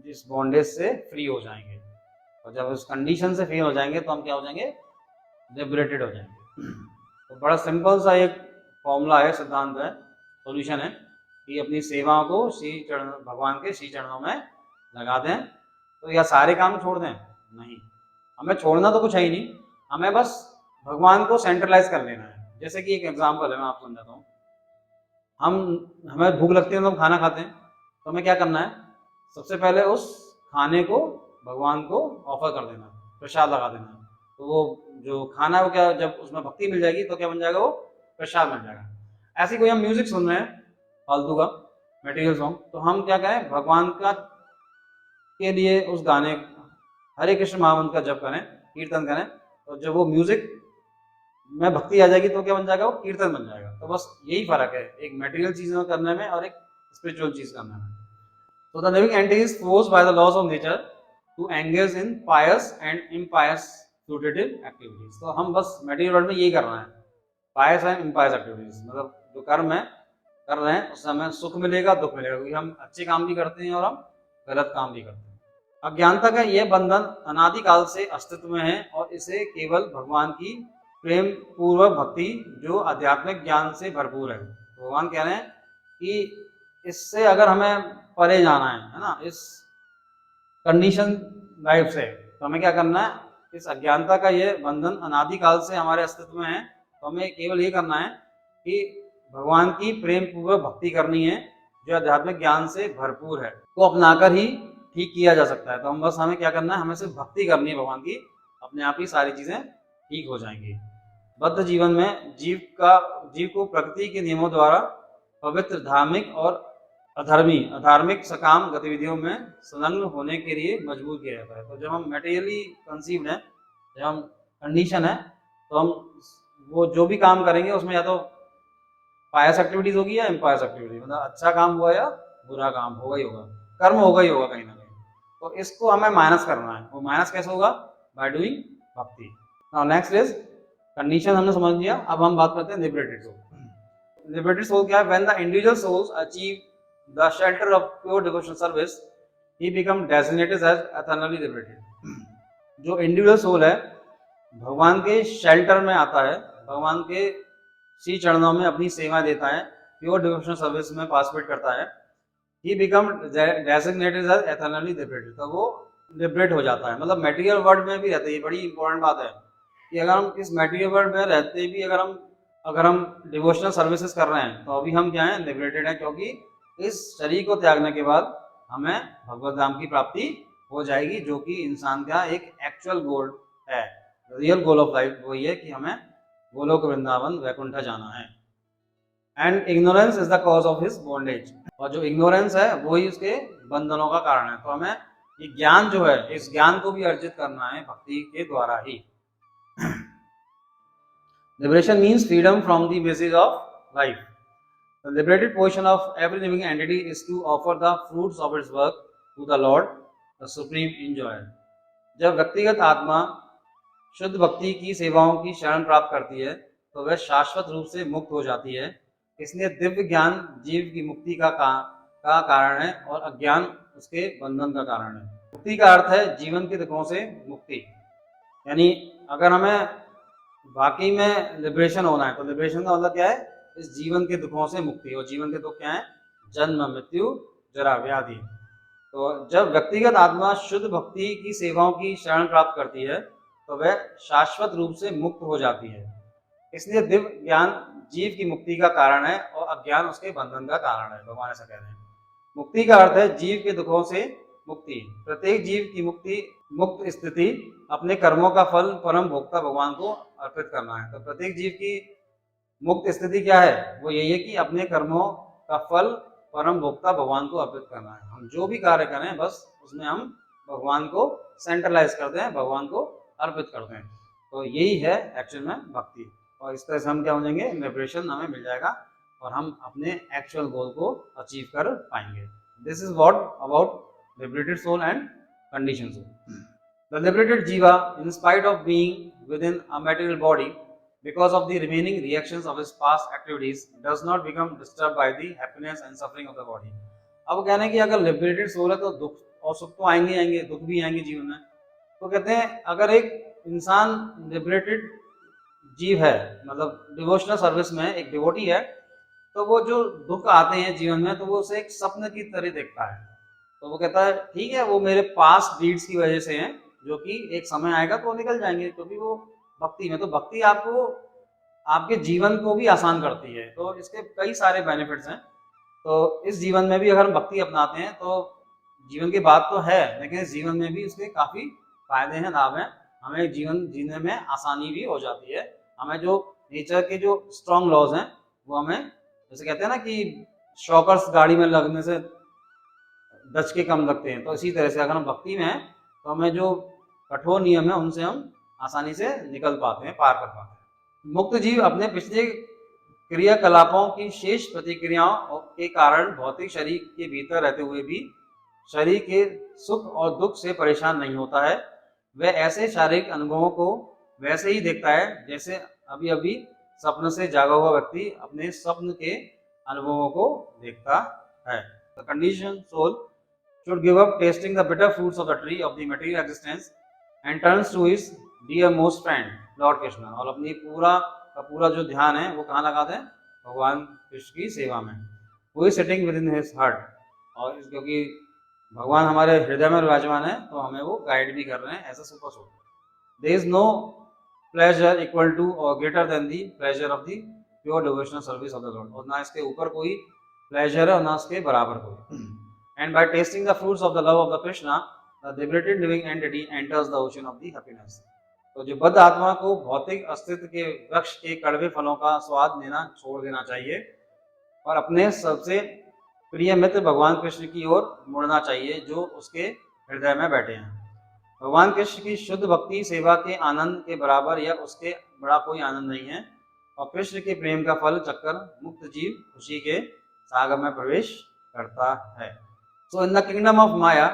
इस बॉन्डेज से फ्री हो जाएंगे। और जब उस कंडीशन से फ्री हो जाएंगे तो हम क्या हो जाएंगे, लिबरेटेड हो जाएंगे। तो बड़ा सिंपल सा एक फॉर्मूला है, सिद्धांत है, सॉल्यूशन है कि अपनी सेवाओं को श्री चरण, भगवान के श्री चरणों में लगा दें। तो या सारे काम छोड़ दें, नहीं, हमें छोड़ना तो कुछ है ही नहीं, हमें बस भगवान को सेंट्रलाइज कर लेना है। जैसे कि एक एग्जांपल है, मैं आपको समझाता हूँ। हमें भूख लगती है तो हम खाना खाते हैं, तो हमें क्या करना है, सबसे पहले उस खाने को भगवान को ऑफर कर देना, प्रसाद लगा देना। तो वो जो खाना है वो क्या, जब उसमें भक्ति मिल जाएगी तो क्या बन जाएगा, वो प्रसाद बन जाएगा। ऐसे कोई हम म्यूजिक सुन रहे हैं फालतू का मटेरियल सॉन्ग, तो हम क्या करें, भगवान का के लिए उस गाने हरे कृष्ण महामंत्र का जप करें, कीर्तन करें। तो जब वो म्यूजिक में भक्ति आ जाएगी तो क्या बन जाएगा, वो कीर्तन बन जाएगा। तो बस यही फर्क है एक मटेरियल चीजों करने में और एक स्पिरिचुअल चीज करने में। So the living entity is forced by the laws of nature to engage in pious and impious fruitive activities. तो हम बस मटेरियल वर्ल्ड में यही कर रहे हैं, pious and impious activities, मतलब जो कर्म है कर रहे हैं उससे हमें सुख मिलेगा, दुख मिलेगा, क्योंकि हम अच्छे काम भी करते हैं और हम गलत काम भी करते हैं। अज्ञानता का यह बंधन अनादिकाल से अस्तित्व में है और इसे केवल भगवान की प्रेम पूर्वक भक्ति जो आध्यात्मिक ज्ञान से भरपूर है। भगवान कह रहे हैं कि इससे अगर हमें परे जाना है ना, इस कंडीशन लाइफ से, तो हमें क्या करना है, इस अज्ञानता का ये बंधन अनादिकाल से हमारे अस्तित्व में है, तो हमें केवल ये करना है कि भगवान की प्रेम पूर्वक भक्ति करनी है जो आध्यात्मिक ज्ञान से भरपूर है, को अपनाकर ही ठीक किया जा सकता है। तो हम बस हमें क्या करना है, हमें सिर्फ भक्ति करनी है भगवान की, अपने आप ही सारी चीजें ठीक हो जाएंगी। बद्ध जीवन में जीव को प्रकृति के नियमों द्वारा पवित्र, धार्मिक और अधार्मिक सकाम गतिविधियों में संलग्न होने के लिए मजबूर किया जाता है। तो जब हम मेटेरियली कंसीव्ड हैं, जब हम कंडीशन है, तो हम वो जो भी काम करेंगे उसमें या तो पायस एक्टिविटीज होगी या इम्पायस एक्टिविटीज, मतलब अच्छा काम हुआ या बुरा काम होगा ही होगा, कर्म होगा ही होगा कहीं ना कहीं। तो इसको हमें माइनस करना है। वो माइनस कैसे होगा, बाय डूइंग भक्ति। नाउ नेक्स्ट इज कंडीशन, हमने समझ लिया। अब हम बात करते हैं लिबरेटेड सोल। लिबरेटेड सोल क्या है, when the individual souls achieve the shelter of pure devotional service, he become designated as eternally liberated. जो इंडिविजुअल सोल है भगवान के शेल्टर में आता है, भगवान के श्री चरणों में अपनी सेवा देता है, प्योर डिवोशनल सर्विस में पार्टिसिपेट करता है, he become designated as eternally liberated, तो वो लिबरेट हो जाता है। मतलब मटेरियल वर्ल्ड में भी रहते, ये बड़ी इंपॉर्टेंट बात है कि अगर हम इस मटेरियल वर्ल्ड में रहते भी अगर हम डिवोशनल सर्विसेज कर रहे हैं तो अभी हम क्या हैं, लिबरेटेड हैं, क्योंकि इस शरीर को त्यागने के बाद हमें भगवत धाम की प्राप्ति हो जाएगी, जो कि इंसान का एक एक्चुअल गोल है। रियल गोल ऑफ लाइफ वही है कि हमें गोलोक वृंदावन वैकुंठ जाना है। And ignorance is the cause of his bondage, और जो इग्नोरेंस है वही उसके बंधनों का कारण है। तो हमें ये ज्ञान जो है, इस ज्ञान को भी अर्जित करना है भक्ति के द्वारा ही। Liberation means freedom from the message of life. The liberated portion of every living entity is to offer the fruits of its work to the Lord, the supreme enjoyer. जब व्यक्तिगत आत्मा शुद्ध भक्ति की सेवाओं की शरण प्राप्त करती है तो वह शाश्वत रूप से मुक्त हो जाती है। इसलिए दिव्य ज्ञान जीव की मुक्ति का कारण है और अज्ञान उसके बंधन का कारण है। मुक्ति का अर्थ है जीवन के दुखों से मुक्ति, यानी अगर हमें वाकई में लिबरेशन होना है तो लिबरेशन का मतलब क्या है, इस जीवन के दुखों से मुक्ति। और जीवन के दुख क्या है, जन्म, मृत्यु, जरा, व्याधि। तो जब व्यक्तिगत आत्मा शुद्ध भक्ति की सेवाओं की शरण प्राप्त करती है तो वह शाश्वत रूप से मुक्त हो जाती है। इसलिए दिव्य ज्ञान जीव की मुक्ति का कारण है और अज्ञान उसके बंधन का कारण है। भगवान ऐसा कह रहे हैं। मुक्ति का अर्थ है जीव के दुखों से मुक्ति। प्रत्येक जीव की मुक्त स्थिति अपने कर्मों का फल परम भोक्ता भगवान को अर्पित करना है। तो प्रत्येक जीव की मुक्त स्थिति क्या है, वो यही है कि अपने कर्मों का फल परम भोक्ता भगवान को अर्पित करना है। हम जो भी कार्य करें बस उसमें हम भगवान को सेंट्रलाइज करते हैं, भगवान को अर्पित करते हैं। तो यही है एक्चुअल में भक्ति। और इस तरह से हम क्या हो जाएंगे, लिबरेशन हमें मिल जाएगा और हम अपने एक्चुअल गोल को अचीव कर पाएंगे। This is what about liberated soul and condition soul. The liberated jiva in spite of being within a material body because of the remaining reactions of his past activities does not become disturbed by the happiness and suffering of the body. अब वो कहना है कि अगर लिबरेटेड सोल है तो दुख और सुख तो आएंगे आएंगे, दुख भी आएंगे जीवन में। तो कहते हैं अगर एक इंसान लिबरेटेड जीव है, मतलब डिवोशनल सर्विस में एक डिवोटी है, तो वो जो दुख आते हैं जीवन में तो वो उसे एक स्वप्न की तरह देखता है। तो वो कहता है ठीक है, वो मेरे पास्ट डीड्स की वजह से हैं, जो कि एक समय आएगा तो निकल जाएंगे, क्योंकि वो भक्ति में, तो भक्ति आपको आपके जीवन को भी आसान करती है। तो इसके कई सारे बेनिफिट्स हैं। तो इस जीवन में भी अगर हम भक्ति अपनाते हैं तो जीवन की बात तो है, लेकिन इस जीवन में भी उसके काफ़ी फायदे हैं, लाभ हैं। हमें जीवन जीने में आसानी भी हो जाती है। हमें जो नेचर के जो स्ट्रॉन्ग लॉज हैं वो हमें, जैसे कहते हैं ना कि शॉकर्स गाड़ी में लगने से दच के कम लगते हैं, तो इसी तरह से अगर हम भक्ति में हैं तो हमें जो कठोर नियम है उनसे हम आसानी से निकल पाते हैं, पार कर पाते हैं। मुक्त जीव अपने पिछले क्रियाकलापों की शेष प्रतिक्रियाओं के कारण भौतिक शरीर के भीतर रहते हुए भी शरीर के सुख और दुख से परेशान नहीं होता है। वह ऐसे शारीरिक अनुभवों को वैसे ही देखता है जैसे अभी अभी स्वप्न से जागा हुआ व्यक्ति अपने स्वप्न के अनुभवों को देखता है। The conditioned soul should give up tasting the bitter fruits of the tree of the material existence and turns to his dearmost friend Lord Krishna। और अपनी पूरा का पूरा जो ध्यान है वो कहाँ लगा दें? भगवान कृष्ण की सेवा में। Who is sitting within his heart। और क्योंकि भगवान हमारे हृदय में विराजमान है तो हमें वो गाइड भी कर रहे हैं as a super soul. There is no pleasure equal to or greater than the pleasure of the pure devotional service of the Lord। और ना इसके ऊपर कोई प्लेजर है और ना इसके बराबर कोई। And by tasting the fruits of the love of the Krishna, the liberated living entity enters the ocean of the happiness। तो जो बद्ध आत्मा को भौतिक अस्तित्व के वृक्ष के कड़वे फलों का स्वाद लेना छोड़ देना चाहिए और अपने सबसे प्रिय मित्र भगवान कृष्ण की ओर मुड़ना चाहिए जो उसके हृदय में बैठे हैं। भगवान कृष्ण की शुद्ध भक्ति सेवा के आनंद के बराबर या उसके बड़ा कोई आनंद नहीं है और कृष्ण के प्रेम का फल चक्कर मुक्त जीव खुशी के सागर में प्रवेश करता है। So in the kingdom of Maya,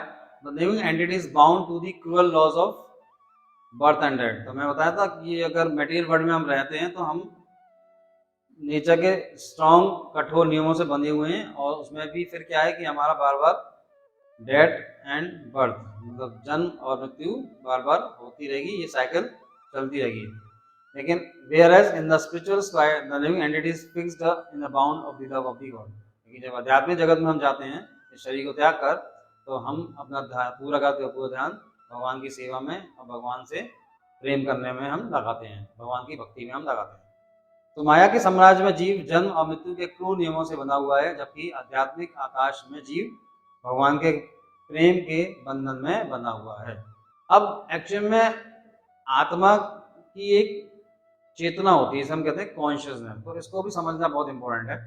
the living entity is bound to the cruel laws of birth and death। तो मैं बताया था कि अगर मटेरियल वर्ल्ड में हम रहते हैं तो हम नेचर के स्ट्रॉन्ग कठोर नियमों से बंधे हुए हैं और उसमें भी फिर क्या है कि हमारा बार बार डेथ एंड बर्थ, मतलब जन्म और मृत्यु बार बार होती रहेगी, ये साइकिल चलती रहेगी। लेकिन whereas in the spiritual sky the living entity is fixed in the bound of the love of the God। लेकिन जब आध्यात्मिक जगत में हम जाते हैं इस शरीर को त्याग कर, तो हम अपना पूरा का पूरा ध्यान भगवान की सेवा में और भगवान से प्रेम करने में हम लगाते हैं, भगवान की भक्ति में हम लगाते हैं। तो माया के साम्राज्य में जीव जन्म और मृत्यु के क्रूर नियमों से बंधा हुआ है, जबकि आध्यात्मिक आकाश में जीव भगवान के प्रेम के बंधन में बंधा हुआ है। अब एक्चुअल में आत्मा की एक चेतना होती है, इसे हम कहते हैं कॉन्शियसनेस। तो इसको भी समझना बहुत इंपॉर्टेंट है।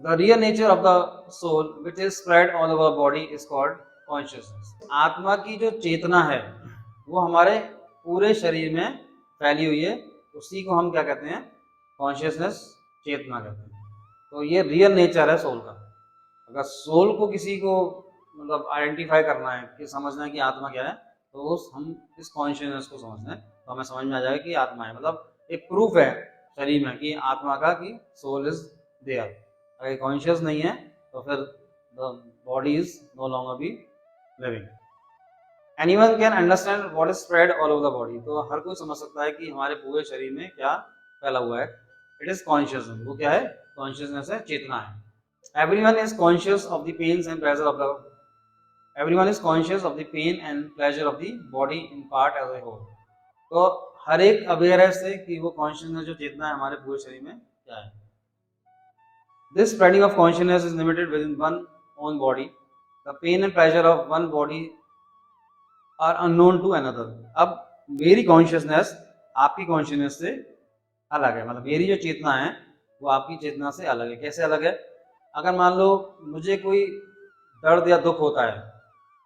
The real nature of the soul which is spread all over body is called consciousness. आत्मा की जो चेतना है वो हमारे पूरे शरीर में फैली हुई है, उसी को हम क्या कहते हैं? कॉन्शियसनेस, चेतना कहते हैं। तो ये रियल नेचर है सोल का। अगर सोल को किसी को मतलब आइडेंटिफाई करना है कि समझना है कि आत्मा क्या है, तो हम इस कॉन्शियसनेस को समझना है तो हमें समझ में आ जाएगा कि आत्मा है, मतलब एक प्रूफ है शरीर में कि आत्मा का कि सोल इज देयर। अगर कॉन्शियस नहीं है तो फिर the body is no longer be living. Anyone can understand what is spread all over the body. तो हर कोई समझ सकता है कि हमारे पूरे शरीर में क्या फैला हुआ है। It is consciousness. वो क्या है? कॉन्शियसनेस है, चेतना है। Everyone is conscious of the pains and pleasure of the everyone is conscious of the pain and pleasure of the body in part as a whole. तो हर एक अवेयर है से कि वो कॉन्शियसनेस जो चेतना है हमारे पूरे शरीर में क्या है। This spreading of consciousness is limited within one own body. The pain and pleasure of one body are unknown to another. अब मेरी कॉन्शियसनेस आपकी कॉन्शियसनेस से अलग है, मतलब मेरी जो चेतना है वो आपकी चेतना से अलग है। कैसे अलग है? अगर मान लो मुझे कोई दर्द या दुख होता है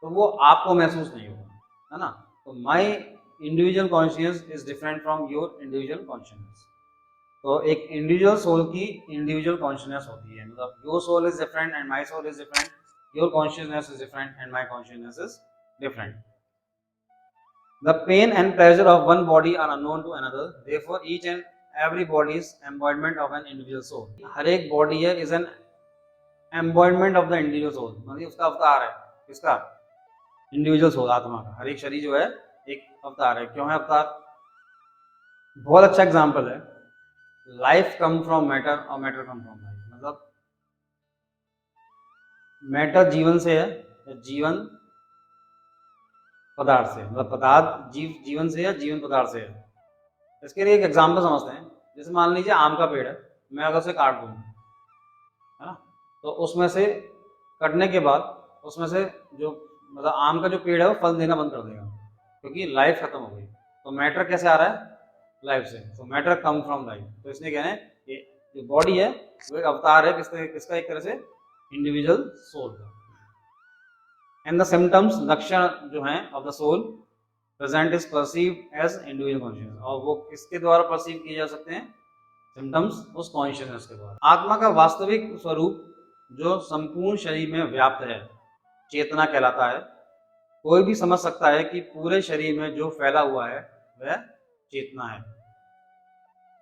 तो वो आपको महसूस नहीं होगा, है ना। तो my individual conscious is different from your individual consciousness. तो एक इंडिविजुअल सोल की इंडिविजुअल कॉन्शियसनेस होती है, मतलब your soul is different and my soul is different, your consciousness is different and my consciousness is different. The pain and pleasure of one body are unknown to another. Therefore, each and every body is embodiment of an individual soul. हर एक बॉडी है is an embodiment of the individual soul, मतलब उसका अवतार है, किसका? इंडिविजुअल सोल, आत्मा का। हर एक शरीर जो है एक अवतार है। क्यों है अवतार? बहुत अच्छा एग्जाम्पल है, लाइफ कम फ्रॉम मैटर और मैटर कम फ्रॉम लाइफ। मतलब मैटर जीवन से है या जीवन पदार्थ से, मतलब पदार्थ जीवन से या जीवन पदार्थ से है। इसके लिए एक एग्जाम्पल समझते हैं। जैसे मान लीजिए आम का पेड़ है, मैं अगर उसे काट दूँ, है ना, तो उसमें से कटने के बाद उसमें से जो मतलब आम का जो पेड़ है वो फल देना बंद कर देगा, क्योंकि लाइफ खत्म हो गई। तो मैटर कैसे आ रहा है? लाइफ से। तो मैटर कम फ्रॉम लाइफ। तो इसलिए कह रहे हैं कि जो बॉडी है वो एक अवतार है, किसका? एक तरह से इंडिविजुअल सोल का। एंड द सिम्टम्स, लक्षण जो हैं of the soul present is perceived as individual consciousness. और वो किसके द्वारा परसीव किए जा सकते हैं? सिम्टम्स उस कॉन्शियसनेस के द्वारा। आत्मा का वास्तविक स्वरूप जो संपूर्ण शरीर में व्याप्त है, चेतना कहलाता है। कोई भी समझ सकता है कि पूरे शरीर में जो फैला हुआ है वह चेतना है।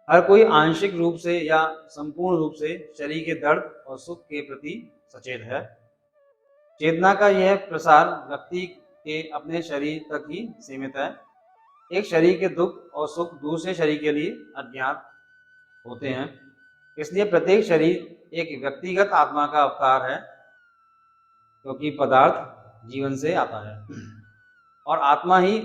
हर कोई आंशिक रूप से या संपूर्ण रूप से शरीर के दर्द और सुख के प्रति सचेत है। चेतना का यह प्रसार व्यक्ति के अपने शरीर तक ही सीमित है। एक शरीर के दुख और सुख दूसरे शरीर के लिए अज्ञात होते हैं। इसलिए प्रत्येक शरीर एक व्यक्तिगत आत्मा का अवतार है, क्योंकि पदार्थ जीवन से आता है और आत्मा ही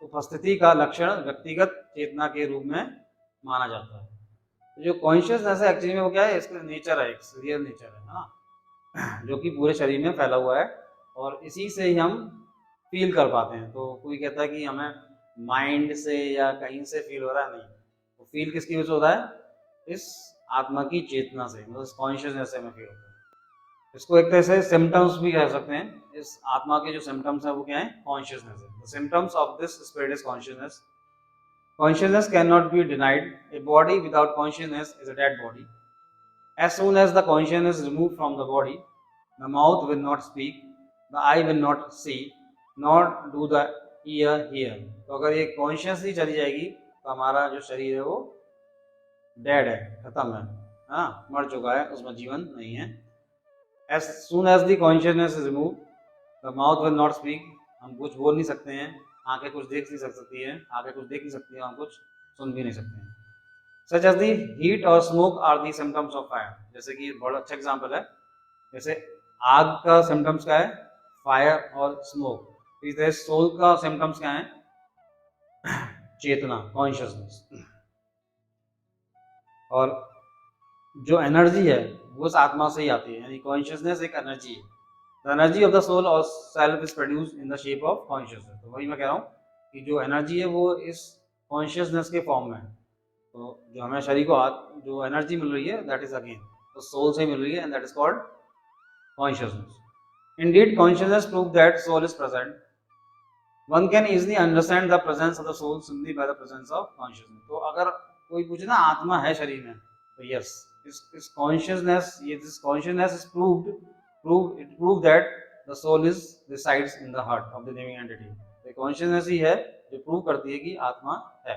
उपस्थिति का लक्षण व्यक्तिगत चेतना के रूप में माना जाता है। जो कॉन्शियसनेस है एक्चुअली में वो क्या है? इसका नेचर है, एक रियल नेचर है ना, जो कि पूरे शरीर में फैला हुआ है और इसी से ही हम फील कर पाते हैं। तो कोई कहता है कि हमें माइंड से या कहीं से फील हो रहा है, नहीं, वो फील किसकी वजह से होता है? इस आत्मा की चेतना से, मतलब इस कॉन्शियसनेस से हमें फील होता है। इसको एक तरह से सिम्टम्स भी कह सकते हैं। इस आत्मा के जो सिम्टम्स हैं वो क्या है? कॉन्शियसनेस है। The symptoms of this spirit is consciousness. Consciousness cannot be denied. A body without consciousness is a dead body. As soon as the consciousness is removed from the body, the mouth will not speak, the eye will not see, nor do the ear hear. तो अगर ये कॉन्शियस ही चली जाएगी तो हमारा जो शरीर है वो डेड है, खत्म है, हाँ, मर चुका है, उसमें जीवन नहीं है। As soon as the consciousness is removed, the mouth will not speak. हम कुछ बोल नहीं सकते हैं, आंखें कुछ देख नहीं सकती है, आंखें कुछ देख नहीं सकती है, हम कुछ सुन भी नहीं सकते हैं। Such as the heat और smoke are the symptoms of fire. जैसे कि बहुत अच्छा एग्जांपल है, जैसे आग का सिम्टम्स क्या है? फायर और स्मोक। इस तरह सोल का सिम्टम्स क्या है? चेतना, कॉन्शियसनेस। और जो एनर्जी है वो उस आत्मा से ही आती है, यानी कॉन्शियसनेस एक एनर्जी है। The energy of the soul और self is produce in the shape of consciousness. तो वही मैं कह रहा हूँ कि जो एनर्जी है वो इस कॉन्शियसनेस के फॉर्म में है। तो जो हमें शरीर को जो एनर्जी मिल रही है दैट इज अगेन तो सोल से मिल रही है, and that is called consciousness. Indeed consciousness prove that soul is present. One can easily understand the presence of the soul simply by the presence of consciousness. तो अगर कोई पूछे ना आत्मा है शरीर में, तो यस, इस कॉन्शियसनेस, ये this consciousness is prove that the soul is resides in the heart of the living entity. तो कॉन्शियसनेस ही है जो प्रूव करती है कि आत्मा है।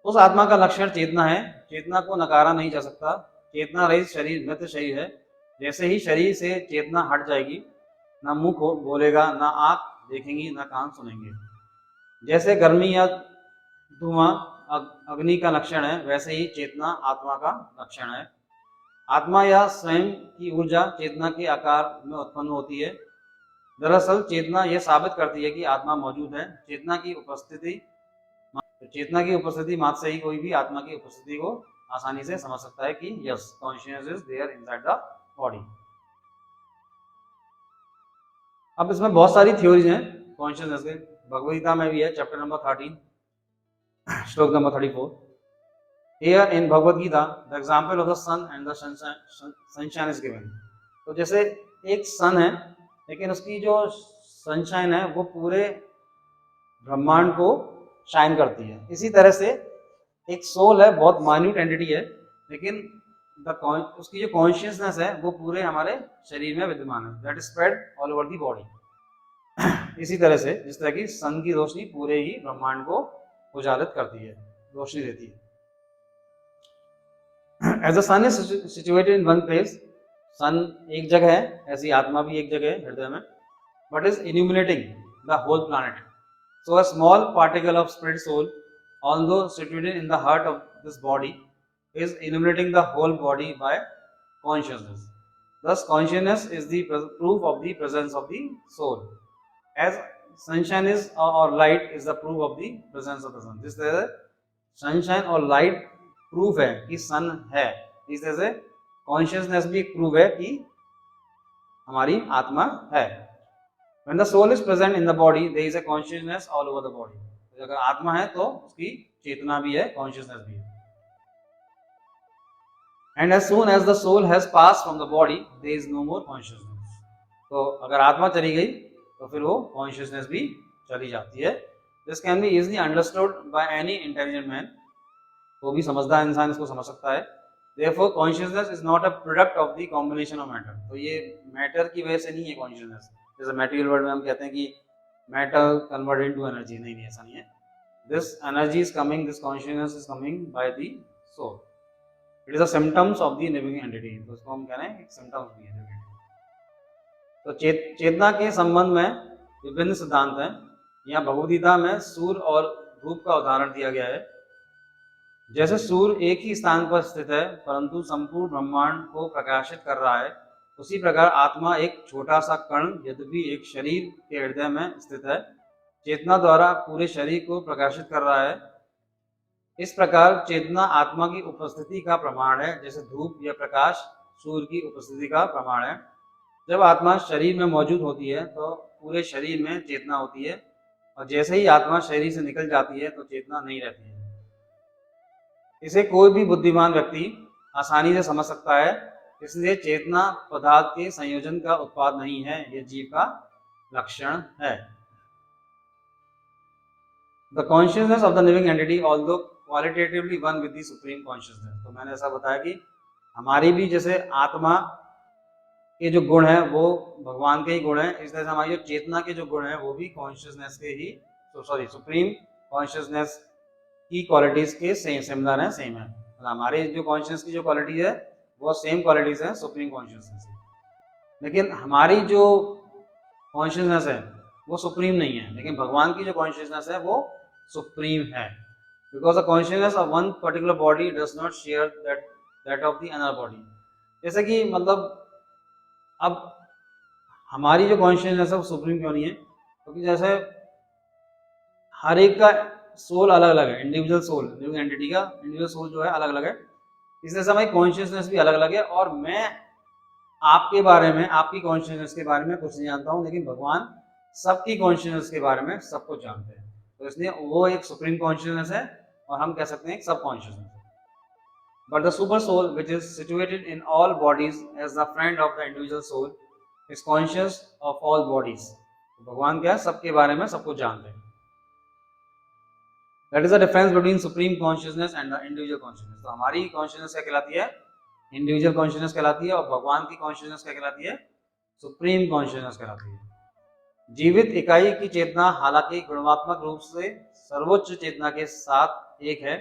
उस आत्मा का लक्षण चेतना है। चेतना को नकारा नहीं जा सकता। चेतना रहित शरीर मृत शरीर है। जैसे ही शरीर से चेतना हट जाएगी, ना मुंह बोलेगा, ना आंख देखेंगी, ना कान सुनेंगे। जैसे गर्मी या धुआं अग्नि का लक्षण है, वैसे ही चेतना आत्मा का लक्षण है। आत्मा या स्वयं की ऊर्जा चेतना के आकार में उत्पन्न होती है। दरअसल चेतना यह साबित करती है कि आत्मा मौजूद है। चेतना की उपस्थिति मात्र से ही कोई भी आत्मा की उपस्थिति को आसानी से समझ सकता है कि yes, consciousness is there inside the body. अब इसमें बहुत सारी थ्योरीज हैं कॉन्शियसनेस के। भगवद गीता में भी है, चैप्टर नंबर 13, श्लोक number 34। Here in Bhagavad Gita, the example of the sun and the sunshine is given. तो जैसे एक सन है, लेकिन उसकी जो सनशाइन है वो पूरे ब्रह्मांड को शाइन करती है। इसी तरह से एक सोल है, बहुत माइन्यूट एंटिटी है, लेकिन उसकी जो कॉन्शियसनेस है वो पूरे हमारे शरीर में विद्यमान है, that is spread all over the body. इसी तरह से जिस तरह की सन की रोशनी पूरे ही ब्रह्मांड को उजालित करती है। रोशनी देती है। As the sun is situated in one place, sun एक जगह है, ऐसी आत्मा भी एक जगह है हृदय में, but is illuminating the whole planet. So a small particle of spirit soul, although situated in the heart of this body, is illuminating the whole body by consciousness. Thus consciousness is the proof of the presence of the soul, as sunshine is or light is the proof of the presence of the sun. जिस तरह से सनशाइन और लाइट प्रूफ है कि सन है, इस तरह से कॉन्शियसनेस भी एक प्रूफ है कि हमारी आत्मा है। When the soul is present in the body, there is a consciousness all over the body. अगर आत्मा है तो उसकी चेतना भी है, कॉन्शियसनेस भी है। And as soon as the soul has passed from the body, there is no more consciousness. तो अगर आत्मा चली गई तो फिर वो कॉन्शियसनेस भी चली जाती है। This can be easily understood by any intelligent man. वो भी समझदार इंसान इसको समझ सकता है। Therefore, consciousness is not a product of the combination of matter. तो ये मैटर की वजह से नहीं है कॉन्शियसनेस। जैसे मटेरियल वर्ल्ड में हम कहते हैं कि मैटर कन्वर्ट इनटू एनर्जी, नहीं ऐसा नहीं है। This energy is coming, this consciousness is coming by the soul. It is a symptoms of the living entity. तो उसको हम कह रहे हैं एक सिम्टम्स भी है। तो चेतना के संबंध में विभिन्न सिद्धांत हैं। यहाँ भगवद्गीता में सूर्य और धूप का उदाहरण दिया गया है। जैसे सूर्य एक ही स्थान पर स्थित है परंतु संपूर्ण ब्रह्मांड को प्रकाशित कर रहा है, उसी प्रकार आत्मा एक छोटा सा कण यद्यपि एक शरीर के हृदय में स्थित है, चेतना द्वारा पूरे शरीर को प्रकाशित कर रहा है। इस प्रकार चेतना आत्मा की उपस्थिति का प्रमाण है, जैसे धूप या प्रकाश सूर्य की उपस्थिति का प्रमाण है। जब आत्मा शरीर में मौजूद होती है तो पूरे शरीर में चेतना होती है, और जैसे ही आत्मा शरीर से निकल जाती है तो चेतना नहीं रहती है। इसे कोई भी बुद्धिमान व्यक्ति आसानी से समझ सकता है। इसलिए चेतना पदार्थ के संयोजन का उत्पाद नहीं है, यह जीव का लक्षण है। The consciousness of the living entity although qualitatively one with the supreme consciousness. तो मैंने ऐसा बताया कि हमारी भी जैसे आत्मा के जो गुण हैं वो भगवान के ही गुण हैं, इस तरह से हमारी जो चेतना के जो गुण हैं वो भी कॉन्शियसनेस के ही सुप्रीम कॉन्शियसनेस की क्वालिटीज के सिमिलर है, सेम है। मतलब हमारे जो कॉन्शियस की जो क्वालिटी है वो सेम क्वालिटीज है सुप्रीम कॉन्शियसनेस की। लेकिन हमारी जो कॉन्शियसनेस है वो सुप्रीम नहीं है, लेकिन भगवान की जो कॉन्शियसनेस है वो सुप्रीम है। Because the consciousness of one particular body does not share that of the another body. जैसे कि मतलब अब हमारी जो कॉन्शियसनेस है वो सुप्रीम क्यों नहीं है? क्योंकि जैसे हर एक का सोल अलग अलग है, इंडिविजुअल सोल, लिविंग एंटिटी का इंडिविजुअल सोल जो है अलग अलग है, इसलिए से हमारी कॉन्शियसनेस भी अलग अलग है। और मैं आपके बारे में, आपकी कॉन्शियसनेस के बारे में कुछ नहीं जानता हूँ, लेकिन भगवान सबकी कॉन्शियसनेस के बारे में सब कुछ जानते हैं। तो इसलिए वो एक सुप्रीम कॉन्शियसनेस है और हम कह सकते हैं एक सब कॉन्शियसनेस है। But the super soul which is situated in all bodies as the friend of the individual soul is conscious of all bodies. भगवान क्या है, सबके बारे में सब कुछ जानते हैं। That is the difference between supreme consciousness and the individual consciousness. तो हमारी कॉन्शियसनेस क्या कहलाती है? इंडिविजुअल कॉन्शियसनेस कहलाती है, और भगवान की कॉन्शियसनेस क्या कहलाती है? सुप्रीम कॉन्शियसनेस कहलाती है। जीवित इकाई की चेतना हालांकि गुणात्मक रूप से सर्वोच्च चेतना के साथ एक है,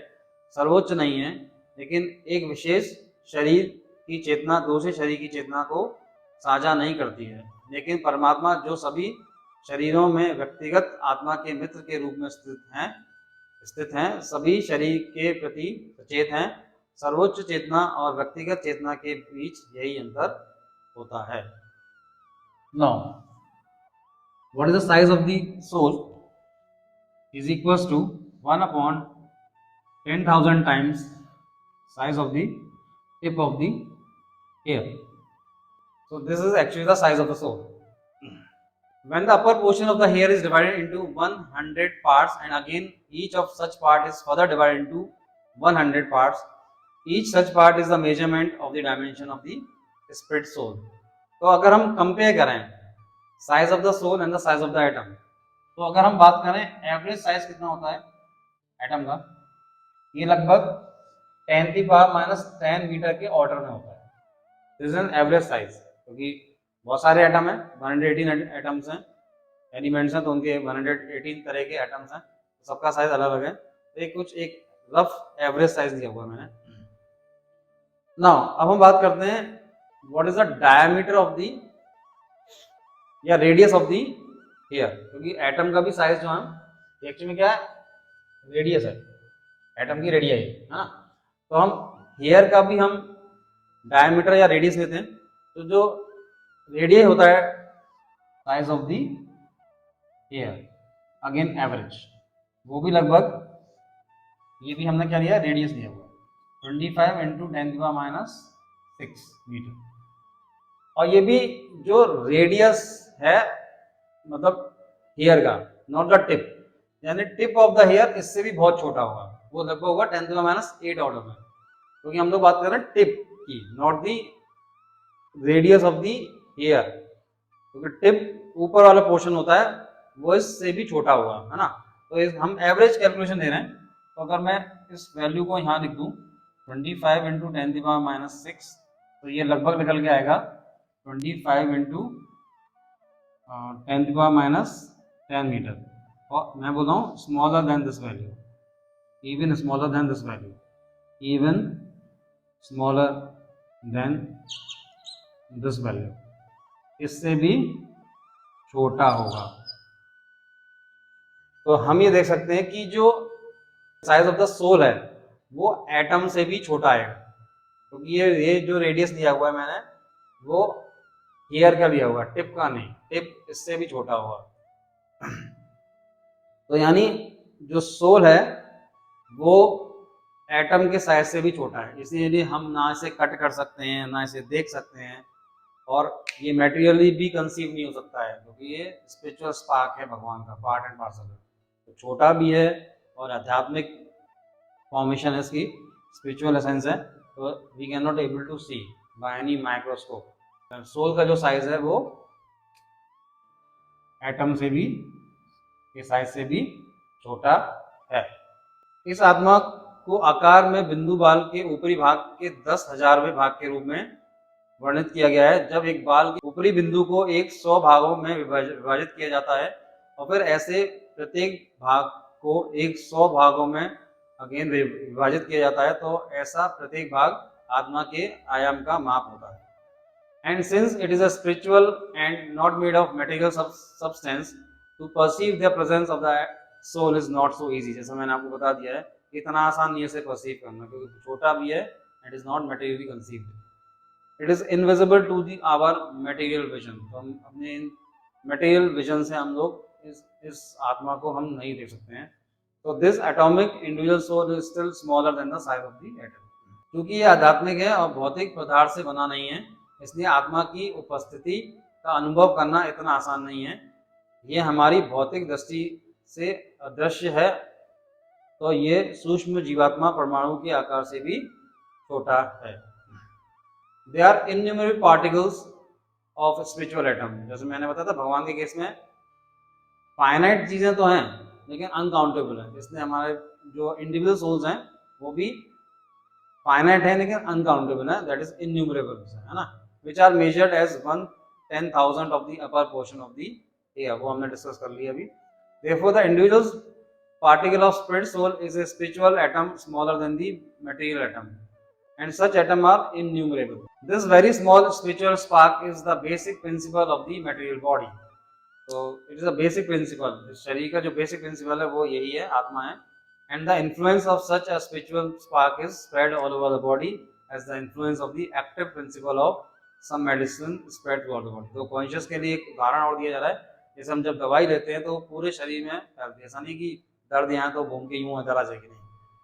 सर्वोच्च नहीं है, लेकिन एक विशेष शरीर की चेतना दूसरे शरीर की चेतना को साझा नहीं करती है। लेकिन परमात्मा जो सभी शरीरों में व्यक्तिगत आत्मा के मित्र के रूप में स्थित हैं, सभी शरीर के प्रति सचेत हैं। सर्वोच्च चेतना और व्यक्तिगत चेतना के बीच यही अंतर होता है। Now, what is the size of the soul is equals to 1/10,000 times size of the tip of the hair. So this is actually the size of the soul. When the upper portion of the hair is divided into 100 parts, and again each of such part is further divided into 100 parts, each such part is the measurement of the dimension of the spirit soul. तो अगर हम कंपेयर करें size of the soul and the size of the atom, तो अगर हम बात करें एवरेज साइज कितना होता है एटम का, ये लगभग 10⁻⁻10 मीटर के ऑर्डर में होता है। This is an average size, क्योंकि बहुत सारे एटम हैं, 118 एटम्स हैं, एलिमेंट्स हैं, तो उनके 118 तरह के एटम्स हैं, सबका साइज अलग अलग है। तो एक रफ एवरेज साइज दिया हुआ है मैंने। नाउ अब हम बात करते हैं what is the diameter of the या रेडियस ऑफ द हेयर, क्योंकि एटम का भी साइज जो है एक्चुअली में क्या है, रेडियस है, एटम की रेडियस है ना। तो हम हेयर का भी हम डायमीटर या रेडियस लेते हैं, तो जो रेडियस होता है size of the here again average, वो भी लगभग, ये भी हमने क्या लिया, रेडियस लिया हुआ 25 इंटू 10⁻⁶ मीटर। और ये भी जो रेडियस है मतलब हेयर का, नॉट द टिप, यानी टिप ऑफ द हेयर इससे भी बहुत छोटा होगा, वो लगभग होगा 10⁻⁸ ऑर्डर में, क्योंकि हम लोग बात कर रहे हैं टिप की, not the radius of the hair, क्योंकि टिप ऊपर वाला पोर्शन होता है वो इससे भी छोटा होगा, है ना। तो हम एवरेज कैलकुलेशन दे रहे हैं, तो अगर मैं इस वैल्यू को यहाँ लिख दूँ 25 इंटू 10⁻⁶, तो ये लगभग निकल के आएगा 25 इंटू 10⁻⁻10 मीटर, और मैं बोल रहा हूँ smaller than this value, even smaller than this value, even smaller than this value, इससे भी छोटा होगा। तो हम ये देख सकते हैं कि जो साइज ऑफ द सोल है वो एटम से भी छोटा है, क्योंकि ये जो रेडियस दिया हुआ है मैंने वो हेयर का लिया हुआ, टिप का नहीं, टिप इससे भी छोटा होगा। तो यानी जो सोल है वो एटम के साइज से भी छोटा है, इसलिए हम ना इसे कट कर सकते हैं ना इसे देख सकते हैं, और ये मेटेरियली भी कंसीव नहीं हो सकता है, क्योंकि ये स्पिरिचुअल स्पार्क है भगवान का, पार्ट एंड पार्सल है, तो छोटा भी है और आध्यात्मिक फॉर्मेशन है इसकी, स्पिरिचुअल एसेंस है, तो we can not able to see by any microscope. Soul का जो साइज है वो एटम से भी के साइज से भी छोटा है। इस आत्मा को आकार में बिंदु बाल के ऊपरी भाग के 10,000वें भाग के रूप में वर्णित किया गया है। जब एक बाल के ऊपरी बिंदु को 100 भागों में विभाजित किया जाता है और फिर ऐसे प्रत्येक भाग को 100 भागों में अगेन विभाजित किया जाता है, तो ऐसा प्रत्येक भाग आत्मा के आयाम का माप होता है। And since it is a spiritual and not made of material substance, to perceive the presence of the soul is not so easy। जैसा मैंने आपको बता दिया है, इतना आसान नहीं है इसे perceive करना, क्योंकि छोटा भी है, it is not materially conceived, it is invisible to the our material vision। तो हम अपने material vision से हम लोग इस आत्मा को हम नहीं देख सकते हैं। तो this atomic individual soul is still smaller than the size of the atom। क्योंकि ये आध्यात्मिक है और भौतिक पदार्थ से बना नहीं है, इसलिए आत्मा की उपस्थिति का अनुभव करना इतना आसान नहीं है। ये हमारी भौतिक दृष्टि से अदृश्य है, तो ये सूक्ष्म जीवात्मा परमाणु के आकार से भी छोटा है। They are innumerable particles of spiritual atom. जैसे मैंने बताया था भगवान के केस में फाइनाइट चीजें तो हैं लेकिन अनकाउंटेबल है, इसलिए हमारे जो इंडिविजुअल सोल्स हैं वो भी फाइनाइट है लेकिन अनकाउंटेबल है, दैट इज इनन्यूमरेबल, है ना, which are measured as 1/10,000 of the upper portion of the air। वो हमने डिस्कस कर लिया अभी। Therefore, the individual particle of spirit soul is a spiritual atom smaller than the material atom, and such atoms are innumerable। This very small spiritual spark is the basic principle of the material body। तो it is a basic principle। इस शरीर का जो basic principle है वो यही है, आत्मा है। And the influence of such a spiritual spark is spread all over the body as the influence of the active principle of some medicine spread throughout the body। तो कॉन्शियस के लिए एक उदाहरण और दिया जा रहा है, जैसे हम जब दवाई लेते हैं तो पूरे शरीर में फैलती है, ऐसा नहीं कि दर्द यहाँ तो घूम के यूँ इधर आ जाएगी, नहीं,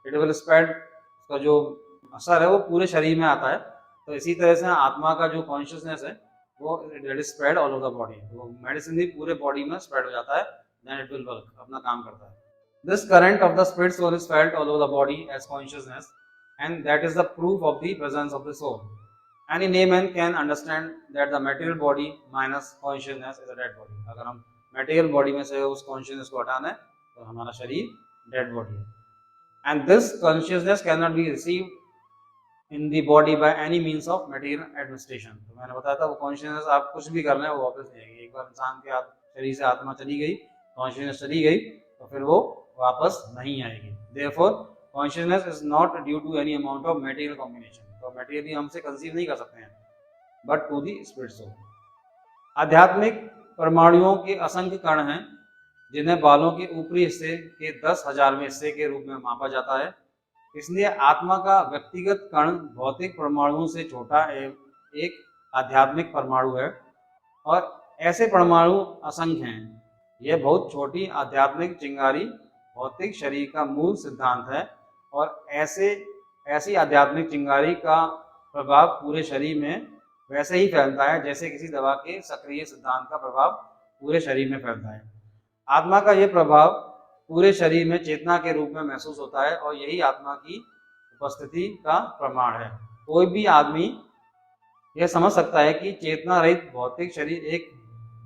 इट विल स्प्रेड, उसका जो असर है वो पूरे शरीर में आता है। तो इसी तरह से आत्मा का जो कॉन्शियसनेस है वो it is spread all over the body, तो मेडिसिन भी पूरे बॉडी में स्प्रेड हो जाता है, देन इट विल वर्क, अपना काम करता है। This current of the spirit soul is felt all over the body as consciousness, and that is the proof of the presence of the soul। Any layman can understand that the material body minus consciousness is a dead body। अगर हम material body में से उस consciousness को हटाना है तो हमारा शरीर dead body है। And this consciousness cannot be received in the body by any means of material administration। तो मैंने बताया था वो consciousness आप कुछ भी कर रहे हैं वो वापस नहीं आएगी। एक बार इंसान के शरीर से आत्मा चली गई, consciousness चली गई, तो फिर वो वापस नहीं आएगी। Therefore, consciousness is not due to any amount of material combination, तो मटेरियली हमसे कंसीव नहीं कर सकते हैं, but to the spirit soul. आध्यात्मिक परमाणुओं के असंख्य कण हैं जिन्हें बालों के ऊपरी हिस्से के 10,000वें हिस्से के रूप में मापा जाता है। इसलिए आत्मा का व्यक्तिगत कण भौतिक परमाणुओं से छोटा एक आध्यात्मिक परमाणु है, और ऐसे परमाणु असंख्य हैं। यह बहुत छोटी आध्यात्मिक चिंगारी भौतिक शरीर का मूल सिद्धांत है, और ऐसी आध्यात्मिक चिंगारी का प्रभाव पूरे शरीर में वैसे ही फैलता है जैसे किसी दवा के सक्रिय सिद्धांत का प्रभाव पूरे शरीर में फैलता है। आत्मा का यह प्रभाव पूरे शरीर में चेतना के रूप में महसूस होता है, और यही आत्मा की उपस्थिति का प्रमाण है। कोई भी आदमी यह समझ सकता है कि चेतना रहित भौतिक शरीर एक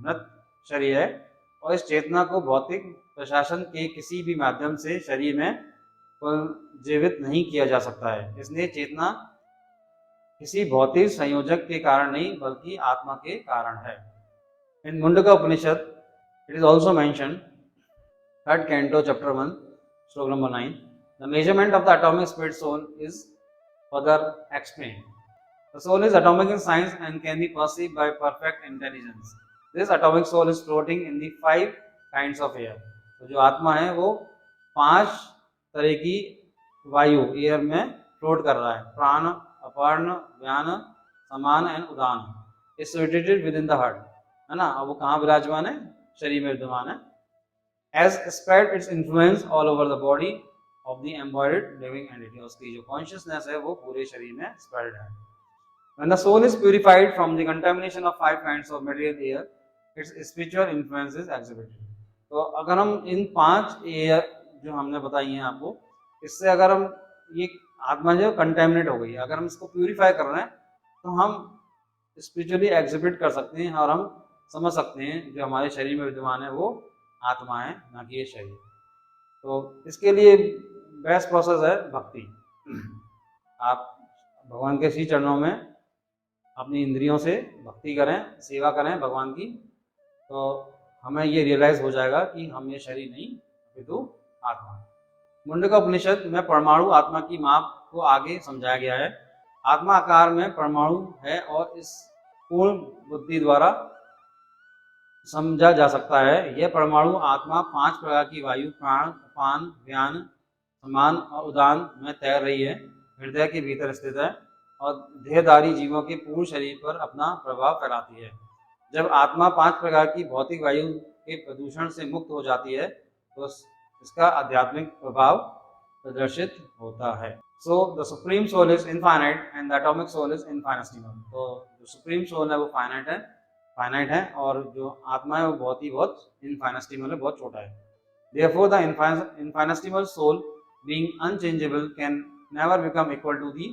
मृत शरीर है, और इस चेतना को भौतिक प्रशासन के किसी भी माध्यम से शरीर में पुनर्जीवित नहीं किया जा सकता है। इसलिए चेतना किसी भौतिक संयोजक के कारण नहीं बल्कि आत्मा के कारण है। इन मुंडका उपनिषद it is also mentioned at Canto chapter 1 sloka number 9, the measurement of the atomic spirit soul is further explained. The soul is atomic in science and can be perceived by perfect intelligence. This atomic soul is floating in the 5 kinds of air. तो जो आत्मा है वो 5 तरह की वायु एयर में फ्लोट कर रहा है, प्राण, अपान, व्यान, समान and Udaan. Is situated with in the heart, है ना। अब वो कहाँ विराजमान है? शरीर में विद्यमान है। As spread its influence all over the body of the embodied living entity, उसकी जो कॉन्शियसनेस है वो पूरे शरीर में स्प्रेड है। When the soul is purified from the contamination of 5 kinds of material air, its spiritual influence is exhibited. तो अगर हम इन 5 एयर जो हमने बताई हैं आपको, इससे अगर हम ये आत्मा जो कंटेमिनेट हो गई है, अगर हम इसको प्यूरिफाई कर रहे हैं तो हम स्पिरिचुअली एग्जिबिट कर सकते हैं, और हम समझ सकते हैं जो हमारे शरीर में विद्यमान है वो आत्मा है, ना कि ये शरीर। तो इसके लिए बेस्ट प्रोसेस है भक्ति। आप भगवान के श्री चरणों में अपनी इंद्रियों से भक्ति करें, सेवा करें भगवान की, तो हमें ये रियलाइज हो जाएगा कि हम ये शरीर नहीं अपितु आत्मा। मुंडका उपनिषद में परमाणु आत्मा की माप को आगे समझाया गया है। आत्मा आकार में परमाणु है, और इस पूर्ण बुद्धि द्वारा समझा जा सकता है। यह परमाणु आत्मा 5 प्रकार की वायु, प्राण, अपान, व्यान, समान और उदान में तैर रही है, हृदय के भीतर स्थित है, और देहधारी जीवों के पूर्ण शरीर पर अपना प्रभाव फैलाती है। जब आत्मा 5 प्रकार की भौतिक वायु के प्रदूषण से मुक्त हो जाती है तो इसका आध्यात्मिक प्रभाव प्रदर्शित होता है। So the supreme soul is infinite and the atomic soul is infinitesimal. तो जो सुप्रीम सोल है वो फाइनाइट है, और जो आत्मा है वो बहुत इनफाइनेस्टिमल है, बहुत छोटा है। Therefore, the infinitesimal soul, being unchangeable, can never become equal to the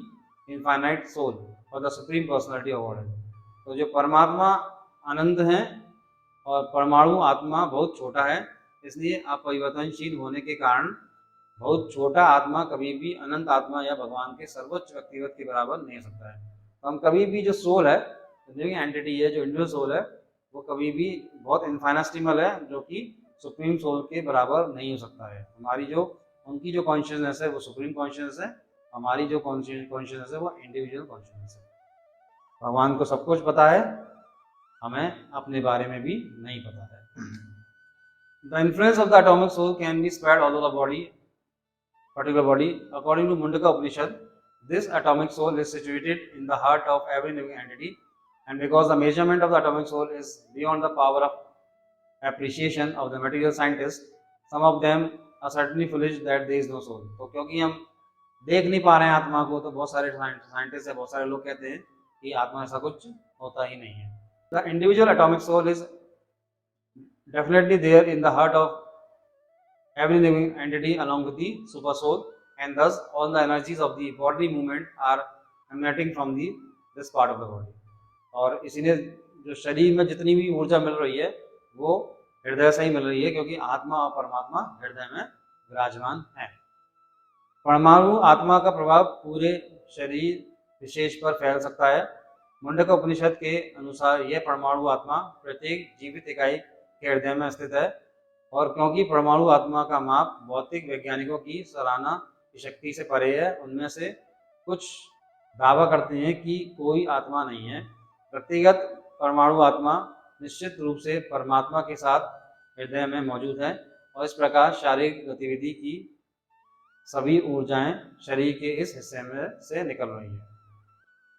infinite soul or the supreme personality of Godhead. तो जो परमात्मा अनंत है और परमाणु आत्मा बहुत छोटा है, इसलिए अपरिवर्तनशील होने के कारण बहुत छोटा आत्मा कभी भी अनंत आत्मा या भगवान के सर्वोच्च व्यक्तिगत के बराबर नहीं हो सकता है। तो हम कभी भी जो सोल है, लिविंग एंटिटी है, जो इंडिविजुअल सोल है, वो कभी भी बहुत इनफाइनेस्टिमल है, जो कि सुप्रीम सोल के बराबर नहीं हो सकता है। हमारी जो उनकी जो कॉन्शियसनेस है वो सुप्रीम कॉन्शियसनेस है, हमारी जो कॉन्शियसनेस है वो इंडिविजुअल कॉन्शियसनेस है। भगवान को सब कुछ पता है, हमें अपने बारे में भी नहीं पता है। The influence of the atomic soul can be spread all over the body, particular body. According to Mundaka Upanishad, this atomic soul is situated in the heart of every living entity, and because the measurement of the atomic soul is beyond the power of appreciation of the material scientists, some of them are certainly foolish that there is no soul. तो क्योंकि हम देख नहीं पा रहे हैं आत्मा को, तो बहुत सारे साइंटिस्ट है, बहुत सारे लोग कहते हैं कि आत्मा ऐसा कुछ होता ही नहीं है। The individual atomic soul is definitely there in the heart of every living entity along with the super soul, and thus all the energies of the bodily movement are emanating from this part of the body. और इसीलिए जो शरीर में जितनी भी ऊर्जा मिल रही है वो हृदय से ही मिल रही है, क्योंकि आत्मा और परमात्मा हृदय में विराजमान है। परमाणु आत्मा का प्रभाव पूरे शरीर विशेष पर फैल सकता है। मुंडका उपनिषद के अनुसार यह परमाणु आत्मा प्रत्येक जीवित इकाई के हृदय में स्थित है, और क्योंकि परमाणु आत्मा का माप भौतिक वैज्ञानिकों की सराहना की शक्ति से परे है, उनमें से कुछ दावा करते हैं कि कोई आत्मा नहीं है। व्यक्तिगत परमाणु आत्मा निश्चित रूप से परमात्मा के साथ हृदय में मौजूद है और इस प्रकार शारीरिक गतिविधि की सभी ऊर्जाएं शरीर के इस हिस्से में से निकल रही है।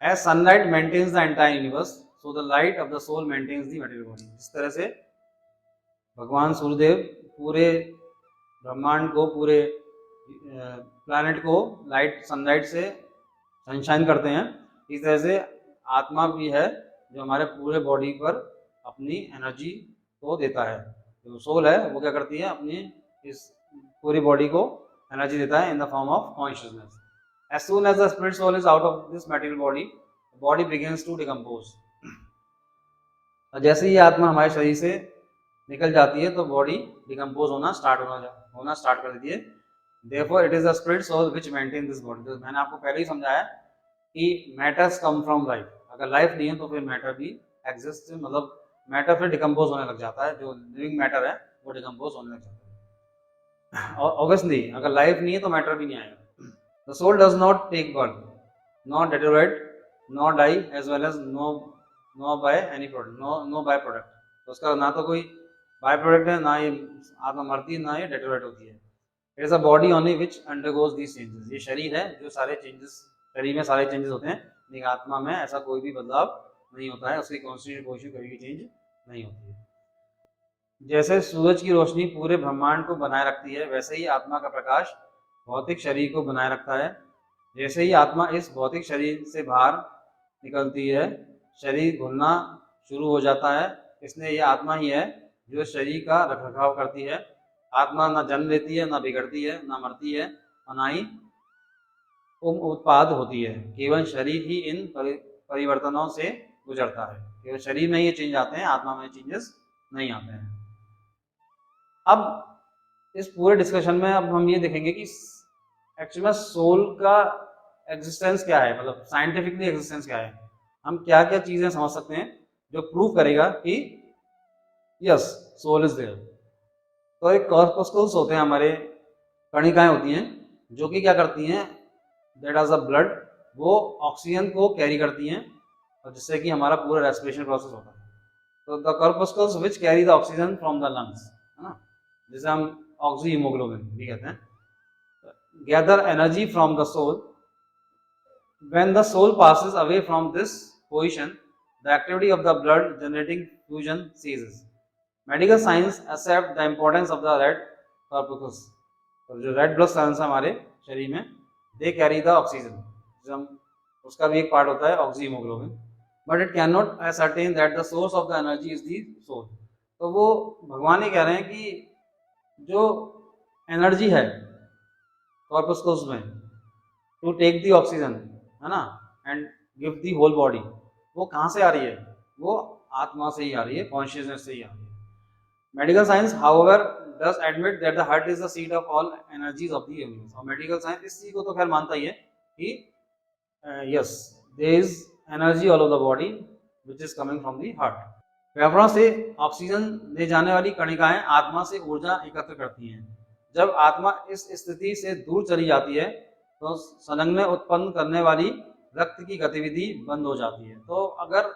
As sunlight maintains the entire universe, so the light of the soul maintains the material body. जिस तरह से भगवान सूर्यदेव पूरे ब्रह्मांड को, पूरे प्लैनेट को सनलाइट से सनशाइन करते हैं, इस तरह से आत्मा भी है जो हमारे पूरे बॉडी पर अपनी एनर्जी को देता है। जो सोल है वो क्या करती है, अपनी इस पूरी बॉडी को एनर्जी देता है इन the form of consciousness. As soon as the spirit soul is out of this material body, the body begins to decompose. जैसे ही आत्मा हमारे शरीर से निकल जाती है तो बॉडी डिकम्पोज होना स्टार्ट कर देती है। Therefore, it is the spirit soul which maintains this body. तो मैंने आपको पहले ही समझाया कि matters come from life. अगर लाइफ नहीं है तो फिर मैटर भी एग्जिस्ट, मतलब मैटर फिर डिकम्पोज होने लग जाता है। जो लिविंग मैटर है वो डिकम्पोज होने लग जाता है। और ऑब्वियसली अगर लाइफ नहीं है तो मैटर भी नहीं आएगा। The soul does not take birth, nor deteriorate, nor die, as well as no by any product, no by product. तो उसका ना तो कोई बाय प्रोडक्ट है, ना ये आत्मा मरती है, ना ये डेटोरेट होती है। It is a body only which undergoes these changes. ये शरीर है जो सारे चेंजेस, शरीर में सारे चेंजेस होते हैं, लेकिन आत्मा में ऐसा कोई भी बदलाव नहीं होता है, उसकी कॉन्स्टिट्यूशन पोजीशन कभी भी चेंज नहीं होती है। जैसे सूरज की रोशनी पूरे ब्रह्मांड को बनाए रखती है, वैसे ही आत्मा का प्रकाश भौतिक शरीर को बनाए रखता है। जैसे ही आत्मा इस भौतिक शरीर से बाहर निकलती है, शरीर घुलना शुरू हो जाता है। इसलिए यह आत्मा ही है जो शरीर का रखरखाव करती है। आत्मा ना जन्म लेती है, ना बिगड़ती है, ना मरती है और ना ही उत्पाद होती है। केवल शरीर ही इन परिवर्तनों से गुजरता है। केवल शरीर में ये चेंज आते हैं, आत्मा में चेंजेस नहीं आते हैं। अब इस पूरे डिस्कशन में अब हम ये देखेंगे कि एक्चुअली में सोल का एग्जिस्टेंस क्या है, मतलब साइंटिफिकली एग्जिस्टेंस क्या है। हम क्या क्या चीजें समझ सकते हैं जो प्रूव करेगा कि यस सोल इज देयर। तो एक कॉर्पस्कल्स होते हैं, हमारे कणिकाएं होती हैं जो कि क्या करती हैं, दैट इज द ब्लड, वो ऑक्सीजन को कैरी करती हैं और जिससे कि हमारा पूरा रेस्पिरेशन प्रोसेस होता है। तो the corpuscles which carry the oxygen from the lungs, है ना, जिसे हम ऑक्सी हीमोग्लोबिन भी कहते हैं, gather energy from the soul. When the soul passes away from this position, the activity of the blood generating fusion ceases. Medical science accept the importance of the red corpuscles. तो जो रेड ब्लड सेल्स हैं हमारे शरीर में, they carry the oxygen. उसका भी एक पार्ट होता है oxy haemoglobin, but it cannot ascertain that the source of the energy is the soul. तो वो भगवान ये कह रहे हैं कि जो एनर्जी है कॉर्पस्कल्स में टू टेक दी ऑक्सीजन, है ना, and give the whole body, वो कहाँ से आ रही है, वो आत्मा से ही आ रही है, कॉन्शियसनेस से ही आ रही है। Medical science however does admit that the heart is the seat of all energies of the universe. और मेडिकल साइंस इस चीज को तो खैर मानता ही है कि yes there is energy all over the body which is coming from the heart. फेफड़ों से ऑक्सीजन ले जाने वाली कणिकाएं आत्मा से ऊर्जा एकत्र करती हैं। जब आत्मा इस स्थिति से दूर चली जाती है तो संलग्न उत्पन्न करने वाली रक्त की गतिविधि बंद हो जाती है। तो अगर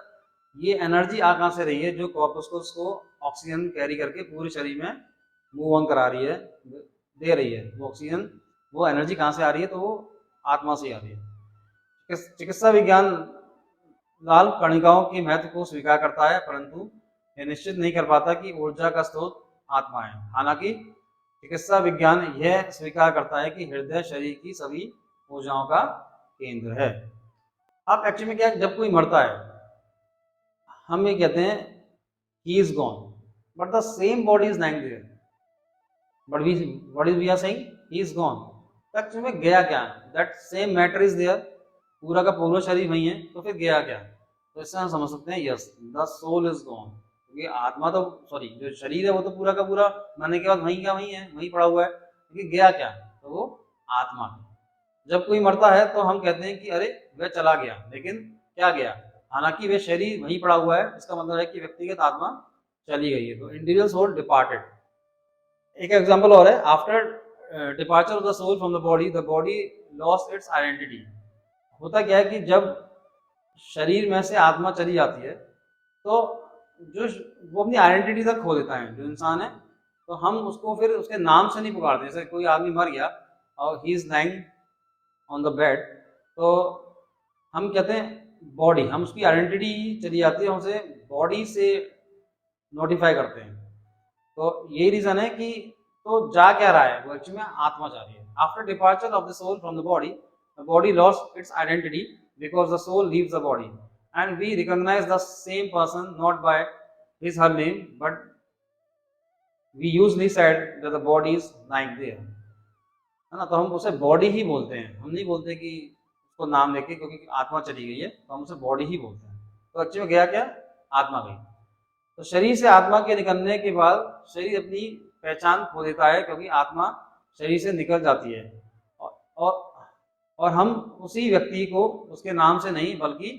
ये एनर्जी आ कहाँ से रही है, जो कॉर्पस्कल्स को ऑक्सीजन कैरी करके पूरे शरीर में मूव ऑन करा रही है, दे रही है, वो ऑक्सीजन, वो एनर्जी कहाँ से आ रही है, तो वो आत्मा से आ रही है। चिकित्सा विज्ञान लाल कणिकाओं के महत्व को स्वीकार करता है, परंतु यह निश्चित नहीं कर पाता कि ऊर्जा का स्रोत आत्मा है। हालांकि चिकित्सा विज्ञान यह स्वीकार करता है कि हृदय शरीर की सभी ऊर्जाओं का केंद्र है। अब एक्चुअली में क्या है, जब कोई मरता है हम ये कहते हैं he is gone, but the same body is lying there, but we are saying he is gone. तो एक्चुअली में गया क्या, that same matter is there, पूरा का पूरा शरीर वही है, तो फिर गया क्या। तो इससे हम समझ सकते हैं yes the soul is gone, क्योंकि आत्मा तो जो शरीर है वो तो पूरा का पूरा मरने के बाद वहीं का वहीं है, वहीं पड़ा हुआ है, क्योंकि गया क्या, तो वो आत्मा है। जब कोई मरता है तो हम कहते हैं कि अरे वह चला गया, लेकिन क्या गया, हालांकि वह शरीर वहीं पड़ा हुआ है, इसका मतलब है कि व्यक्तिगत आत्मा चली गई है। तो इंडिविजुअल सोल डिपार्टेड। एक एग्जांपल और है, after departure of the soul from the body lost its identity. होता क्या है कि जब शरीर में से आत्मा चली जाती है तो जो वो अपनी आइडेंटिटी तक खो देता है जो इंसान है। तो हम उसको फिर उसके नाम से नहीं पुकारते। जैसे कोई आदमी मर गया और he is lying on the bed, तो हम कहते हैं बॉडी, हम उसकी आइडेंटिटी चली जाती है, हम उसे बॉडी से नोटिफाई करते हैं। तो यही रीजन है कि तो जा क्या रहा है वो एक्चुअली में आत्मा जा रही है। After departure of the soul from the body lost its identity because the soul leaves the body and we recognize the same person not by his her name but we usually said that the body is lying there, है ना। तो हम उसे बॉडी ही बोलते हैं, हम नहीं बोलते कि उसको नाम लेके, क्योंकि आत्मा चली गई है तो हम उसे बॉडी ही बोलते हैं। तो एक्चुअली में गया क्या, आत्मा गई। तो शरीर से आत्मा के निकलने के बाद शरीर अपनी पहचान खो देता है, क्योंकि आत्मा शरीर से निकल जाती है और और हम उसी व्यक्ति को उसके नाम से नहीं बल्कि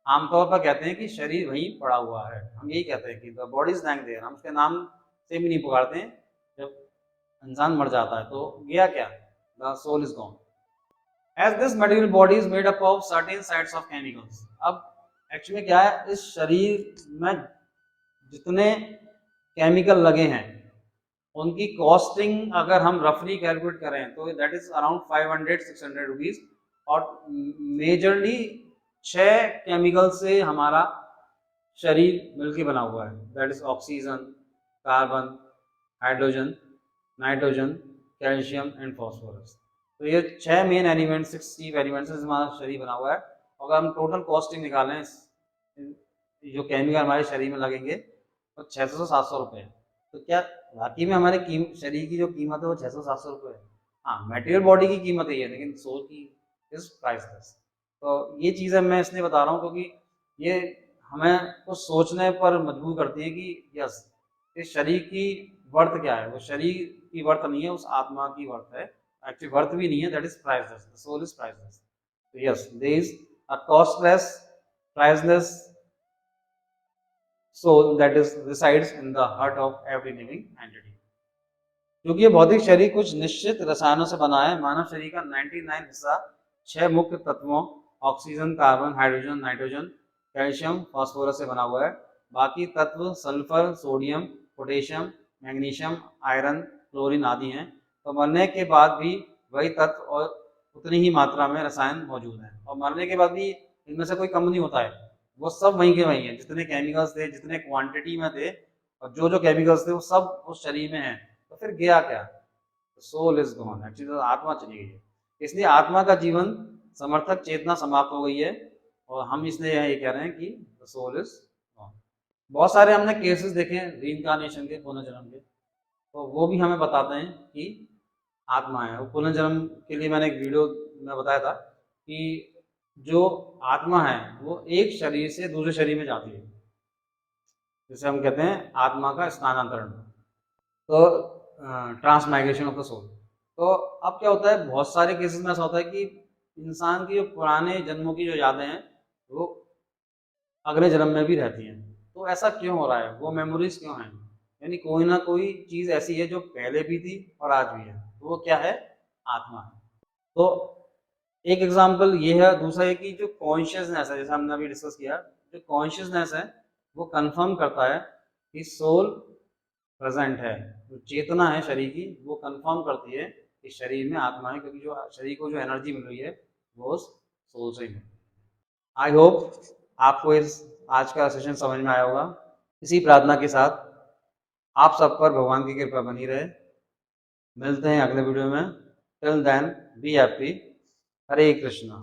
आमतौर पर कहते हैं कि शरीर वहीं पड़ा हुआ है। हम यही कहते हैं कि the body is lying there, हम उसके नाम से भी नहीं पुकारते हैं। जब इंसान मर जाता है तो गया क्या, the soul is gone. As this material body is made up of certain sets of chemicals। अब एक्चुअली क्या है, इस शरीर में जितने केमिकल लगे हैं उनकी कॉस्टिंग अगर हम रफली कैलकुलेट करें तो दैट इज अराउंड 500-600 रुपीज। और मेजरली 6 केमिकल से हमारा शरीर मिलकर बना हुआ है, that is oxygen, carbon, hydrogen, nitrogen, calcium and phosphorus. तो ये 6 मेन एलिमेंट, 6 चीफ एलिमेंट्स से हमारा शरीर बना हुआ है। अगर हम टोटल कॉस्टिंग निकालें जो केमिकल हमारे शरीर में लगेंगे तो 600 से 700 रुपये। तो क्या वाकई में हमारे शरीर की जो कीमत है वो 600-700 रुपये है? हाँ, मटेरियल बॉडी की कीमत है ये, लेकिन सोल की इज प्राइसलेस। तो ये चीज़ें मैं इसलिए बता रहा हूँ क्योंकि ये हमें कुछ सोचने पर मजबूर करती है कि यस, इस शरीर की वर्थ क्या है। वो शरीर की वर्थ नहीं है, उस आत्मा की वर्थ है। एक्चुअली वर्थ भी नहीं है, that is priceless, the soul is priceless. तो yes, there is a costless, priceless soul that is resides in the heart of every living entity। क्योंकि ये भौतिक शरीर कुछ निश्चित रसायनों से बना है। मानव शरीर का 99 हिस्सा 6 मुख्य तत्वों oxygen, carbon, hydrogen, nitrogen, calcium, phosphorus से बना हुआ है। बाकी तत्व sulphur, sodium, potassium, magnesium, iron, chlorine आदि हैं। तो मरने के बाद भी वही तत्व और उतनी ही मात्रा में रसायन मौजूद हैं, और मरने के बाद भी इनमें से कोई कम नहीं होता है। वो सब वहीं के वहीं हैं, जितने केमिकल्स थे, जितने क्वांटिटी में थे, और जो जो केमिकल्स थे वो सब उस शरीर में हैं। तो फिर गया क्या, सोल इज गॉन। एक्चुअली तो आत्मा चली गई है। इसलिए आत्मा का जीवन समर्थक चेतना समाप्त हो गई है, और हम इसलिए ये कह रहे हैं कि सोल इज गॉन। बहुत सारे हमने केसेस देखे हैं रीइंकार्नेशन के, पुनर्जन्म के, तो वो भी हमें बताते हैं कि आत्मा है। वो पुनर्जन्म के लिए मैंने एक वीडियो में बताया था कि जो आत्मा है वो एक शरीर से दूसरे शरीर में जाती है, जिसे हम कहते हैं आत्मा का स्थानांतरण, तो ट्रांसमाइग्रेशन ऑफ द सोल। तो अब क्या होता है, बहुत सारे केसेस में ऐसा होता है कि इंसान की जो पुराने जन्मों की जो यादें हैं वो अगले जन्म में भी रहती हैं। तो ऐसा क्यों हो रहा है, वो मेमोरीज क्यों हैं, यानी कोई ना कोई चीज़ ऐसी है जो पहले भी थी और आज भी है, तो वो क्या है, आत्मा है। तो एक एग्जांपल ये है। दूसरा है कि जो कॉन्शियसनेस है, जैसे हमने अभी डिस्कस किया, जो कॉन्शियसनेस है वो कंफर्म करता है कि सोल प्रेजेंट है। जो चेतना है शरीर की वो कंफर्म करती है कि शरीर में आत्मा है, क्योंकि जो शरीर को जो एनर्जी मिल रही है वो उस सोल से ही है। आई होप आपको इस आज का सेशन समझ में आया होगा। इसी प्रार्थना के साथ आप सब पर भगवान की कृपा बनी रहे। मिलते हैं अगले वीडियो में। Till then be happy. Hare Krishna.